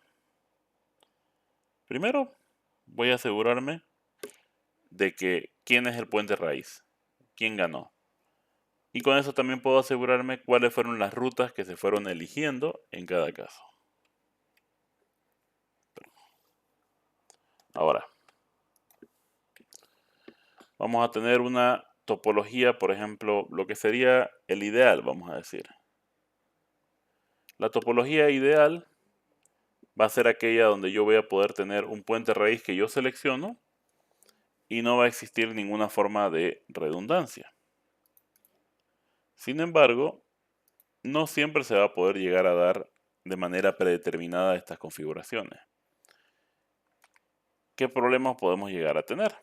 A: Primero, voy a asegurarme de que quién es el puente raíz, quién ganó. Y con eso también puedo asegurarme cuáles fueron las rutas que se fueron eligiendo en cada caso. Ahora, vamos a tener una topología, por ejemplo, lo que sería el ideal, vamos a decir. La topología ideal va a ser aquella donde yo voy a poder tener un puente raíz que yo selecciono y no va a existir ninguna forma de redundancia. Sin embargo, no siempre se va a poder llegar a dar de manera predeterminada estas configuraciones. ¿Qué problemas podemos llegar a tener?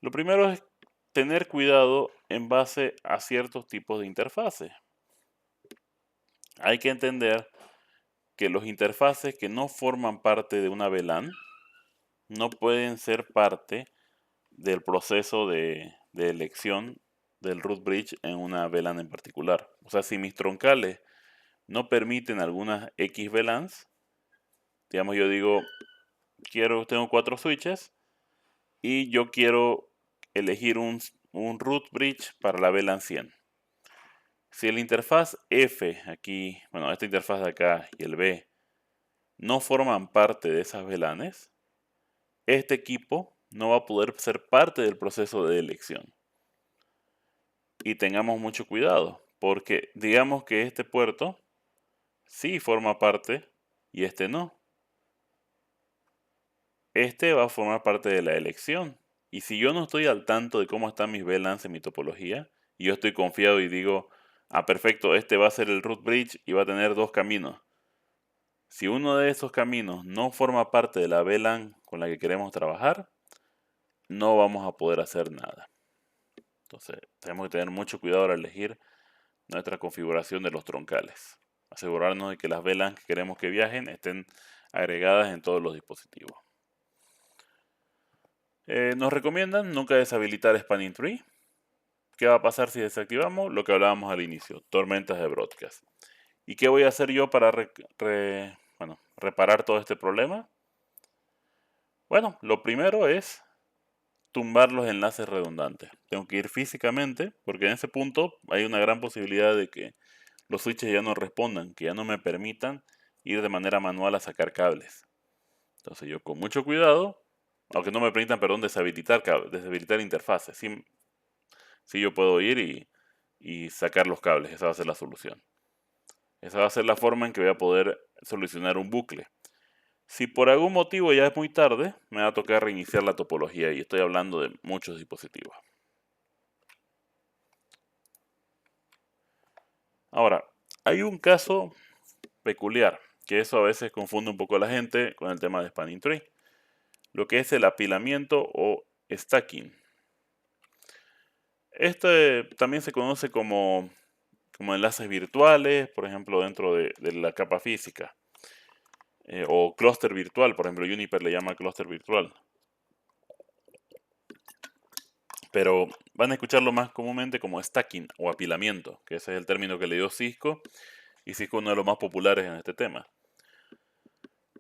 A: Lo primero es tener cuidado en base a ciertos tipos de interfaces. Hay que entender que los interfaces que no forman parte de una VLAN no pueden ser parte del proceso de elección del root bridge en una VLAN en particular. O sea, si mis troncales no permiten algunas X VLANs, digamos yo digo, tengo 4 switches y yo quiero elegir un root bridge para la VLAN 100. Si el interfaz F aquí, bueno, esta interfaz de acá y el B no forman parte de esas VLANs, este equipo no va a poder ser parte del proceso de elección. Y tengamos mucho cuidado, porque digamos que este puerto sí forma parte y este no. Este va a formar parte de la elección. Y si yo no estoy al tanto de cómo están mis VLANs en mi topología, y yo estoy confiado y digo, perfecto, este va a ser el root bridge y va a tener 2 caminos. Si uno de esos caminos no forma parte de la VLAN con la que queremos trabajar, no vamos a poder hacer nada. Entonces, tenemos que tener mucho cuidado al elegir nuestra configuración de los troncales. Asegurarnos de que las VLANs que queremos que viajen estén agregadas en todos los dispositivos. Nos recomiendan nunca deshabilitar Spanning Tree. ¿Qué va a pasar si desactivamos? Lo que hablábamos al inicio, tormentas de broadcast. ¿Y qué voy a hacer yo para reparar todo este problema? Bueno, lo primero es tumbar los enlaces redundantes. Tengo que ir físicamente, porque en ese punto hay una gran posibilidad de que los switches ya no respondan, que ya no me permitan ir de manera manual a sacar cables. Entonces yo con mucho cuidado, aunque no me permitan, perdón, deshabilitar interfaces. Sí yo puedo ir y sacar los cables, esa va a ser la solución. Esa va a ser la forma en que voy a poder solucionar un bucle. Si por algún motivo ya es muy tarde, me va a tocar reiniciar la topología y estoy hablando de muchos dispositivos. Ahora, hay un caso peculiar, que eso a veces confunde un poco a la gente con el tema de Spanning Tree, lo que es el apilamiento o stacking. Este también se conoce como enlaces virtuales, por ejemplo, dentro de la capa física. O clúster virtual, por ejemplo, Juniper le llama clúster virtual. Pero van a escucharlo más comúnmente como stacking o apilamiento, que ese es el término que le dio Cisco, y Cisco es uno de los más populares en este tema.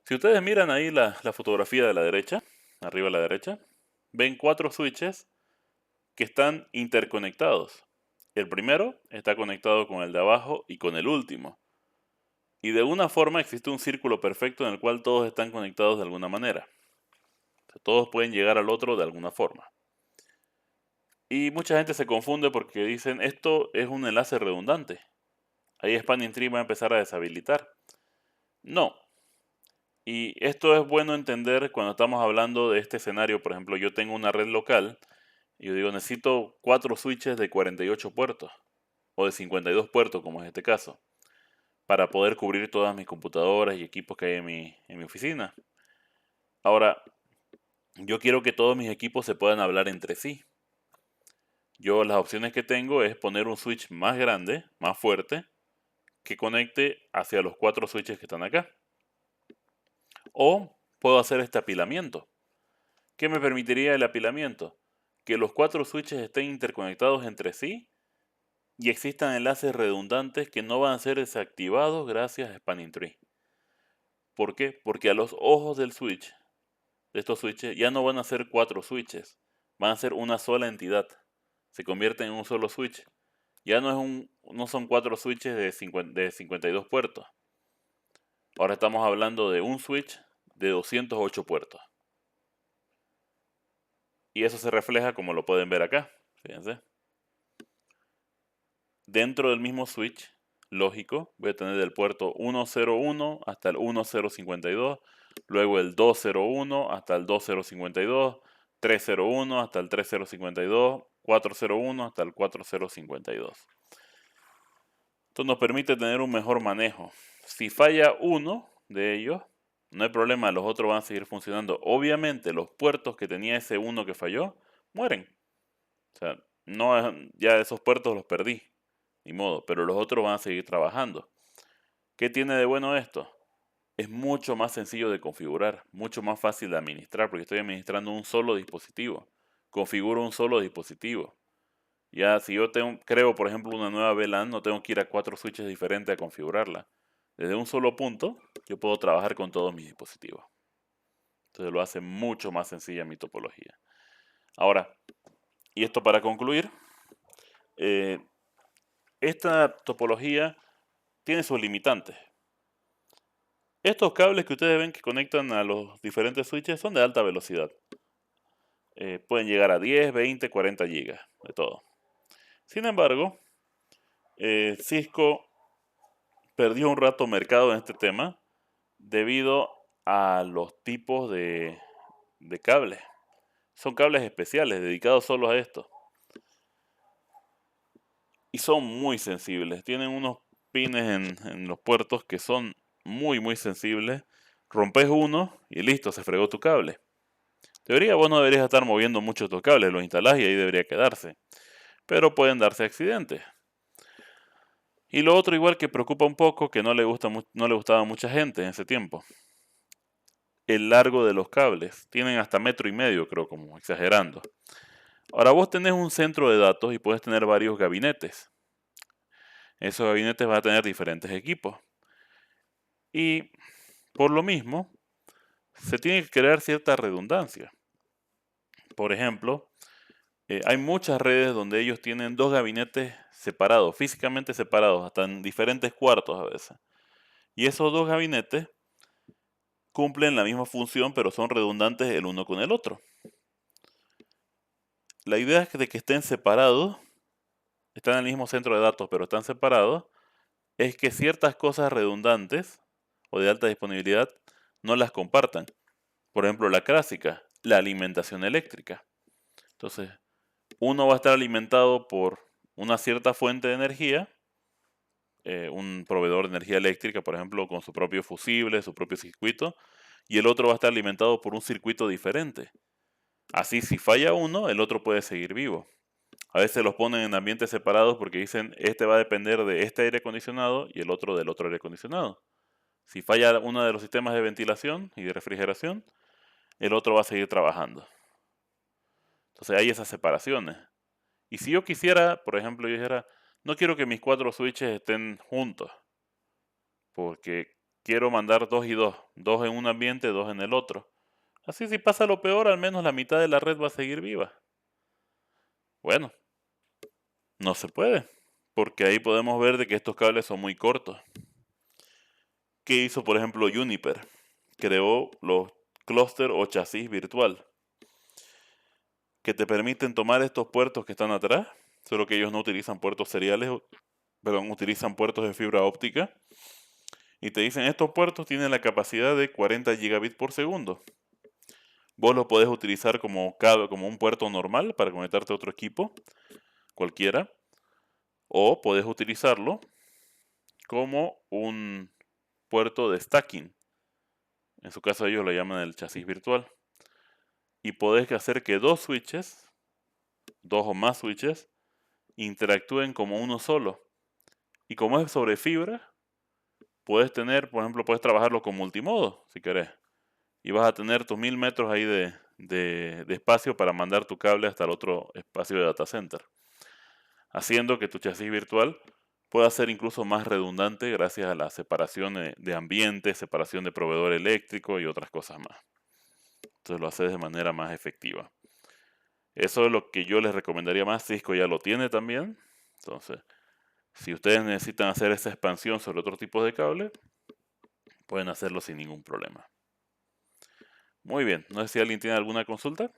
A: Si ustedes miran ahí la fotografía de la derecha, arriba a la derecha, ven 4 switches que están interconectados. El primero está conectado con el de abajo y con el último. Y de una forma existe un círculo perfecto en el cual todos están conectados de alguna manera. O sea, todos pueden llegar al otro de alguna forma. Y mucha gente se confunde porque dicen, esto es un enlace redundante. Ahí Spanning Tree va a empezar a deshabilitar. No. Y esto es bueno entender cuando estamos hablando de este escenario. Por ejemplo, yo tengo una red local y yo digo, necesito 4 switches de 48 puertos o de 52 puertos, como es este caso, para poder cubrir todas mis computadoras y equipos que hay en mi oficina. Ahora, yo quiero que todos mis equipos se puedan hablar entre sí. Yo las opciones que tengo es poner un switch más grande, más fuerte, que conecte hacia los 4 switches que están acá. O puedo hacer este apilamiento. ¿Qué me permitiría el apilamiento? Que los 4 switches estén interconectados entre sí y existan enlaces redundantes que no van a ser desactivados gracias a Spanning Tree. ¿Por qué? Porque a los ojos del switch, de estos switches, ya no van a ser 4 switches, van a ser una sola entidad. Se convierten en un solo switch. Ya no son 4 switches de 52 puertos. Ahora estamos hablando de un switch de 208 puertos. Y eso se refleja como lo pueden ver acá. Fíjense. Dentro del mismo switch, lógico, voy a tener del puerto 101 hasta el 1052, luego el 201 hasta el 2052, 301 hasta el 3052, 401 hasta el 4052. Esto nos permite tener un mejor manejo. Si falla uno de ellos, no hay problema, los otros van a seguir funcionando. Obviamente, los puertos que tenía ese uno que falló, mueren. O sea, ya esos puertos los perdí, ni modo, pero los otros van a seguir trabajando. ¿Qué tiene de bueno esto? Es mucho más sencillo de configurar, mucho más fácil de administrar, porque estoy administrando un solo dispositivo. configuro un solo dispositivo. Ya si yo creo, por ejemplo, una nueva VLAN, no tengo que ir a 4 switches diferentes a configurarla. Desde un solo punto, yo puedo trabajar con todos mis dispositivos. Entonces lo hace mucho más sencilla mi topología. Ahora, y esto para concluir, esta topología tiene sus limitantes. Estos cables que ustedes ven que conectan a los diferentes switches son de alta velocidad. Pueden llegar a 10, 20, 40 gigas, de todo. Sin embargo, Cisco perdió un rato mercado en este tema debido a los tipos de cables. Son cables especiales, dedicados solo a esto. Y son muy sensibles. Tienen unos pines en los puertos que son muy sensibles. Rompes uno y listo, se fregó tu cable. Vos no deberías estar moviendo mucho estos cables, los instalás y ahí debería quedarse. Pero pueden darse accidentes. Y lo otro igual que preocupa un poco, que no le gustaba a mucha gente en ese tiempo. El largo de los cables. Tienen hasta 1,5 metros, creo, como exagerando. Ahora vos tenés un centro de datos y puedes tener varios gabinetes. Esos gabinetes van a tener diferentes equipos. Y por lo mismo, se tiene que crear cierta redundancia. Por ejemplo, hay muchas redes donde ellos tienen 2 gabinetes separados, físicamente separados, hasta en diferentes cuartos a veces. Y esos 2 gabinetes cumplen la misma función, pero son redundantes el uno con el otro. La idea es de que estén separados, están en el mismo centro de datos, pero están separados, es que ciertas cosas redundantes o de alta disponibilidad no las compartan. Por ejemplo, la clásica, la alimentación eléctrica. Entonces, uno va a estar alimentado por una cierta fuente de energía, un proveedor de energía eléctrica, por ejemplo, con su propio fusible, su propio circuito, y el otro va a estar alimentado por un circuito diferente. Así, si falla uno, el otro puede seguir vivo. A veces los ponen en ambientes separados porque dicen, este va a depender de este aire acondicionado y el otro del otro aire acondicionado. Si falla uno de los sistemas de ventilación y de refrigeración, el otro va a seguir trabajando. Entonces hay esas separaciones. Y si yo quisiera, por ejemplo, yo dijera, no quiero que mis 4 switches estén juntos, porque quiero mandar 2 y 2, 2 en un ambiente, 2 en el otro. Así si pasa lo peor, al menos la mitad de la red va a seguir viva. Bueno, no se puede, porque ahí podemos ver de que estos cables son muy cortos. ¿Qué hizo, por ejemplo, Juniper? Creó los clúster o chasis virtual, que te permiten tomar estos puertos que están atrás, solo que ellos no utilizan puertos seriales, perdón, utilizan puertos de fibra óptica, y te dicen, estos puertos tienen la capacidad de 40 gigabits por segundo. Vos lo podés utilizar como un puerto normal para conectarte a otro equipo, cualquiera, o podés utilizarlo como un puerto de stacking. En su caso ellos lo llaman el chasis virtual. Y podés hacer que 2 switches, 2 o más switches, interactúen como uno solo. Y como es sobre fibra, puedes tener, por ejemplo, puedes trabajarlo con multimodo, si querés. Y vas a tener tus 1,000 metros ahí de espacio para mandar tu cable hasta el otro espacio de data center. Haciendo que tu chasis virtual pueda ser incluso más redundante gracias a la separación de ambiente, separación de proveedor eléctrico y otras cosas más. Entonces lo haces de manera más efectiva. Eso es lo que yo les recomendaría más. Cisco ya lo tiene también. Entonces, si ustedes necesitan hacer esa expansión sobre otro tipo de cable, pueden hacerlo sin ningún problema. Muy bien, no sé si alguien tiene alguna consulta.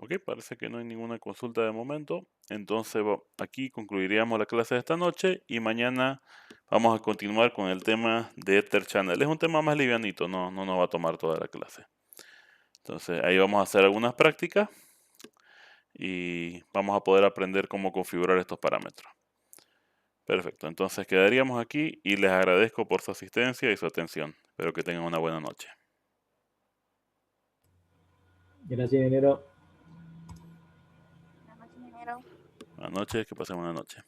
A: Ok, parece que no hay ninguna consulta de momento. Entonces aquí concluiríamos la clase de esta noche y mañana vamos a continuar con el tema de Ether Channel. Es un tema más livianito, no nos va a tomar toda la clase. Entonces ahí vamos a hacer algunas prácticas y vamos a poder aprender cómo configurar estos parámetros. Perfecto, entonces quedaríamos aquí y les agradezco por su asistencia y su atención. Espero que tengan una buena noche.
C: Gracias, ingeniero.
D: Buenas noches, ingeniero.
A: Buenas noches, que pasen buena noche.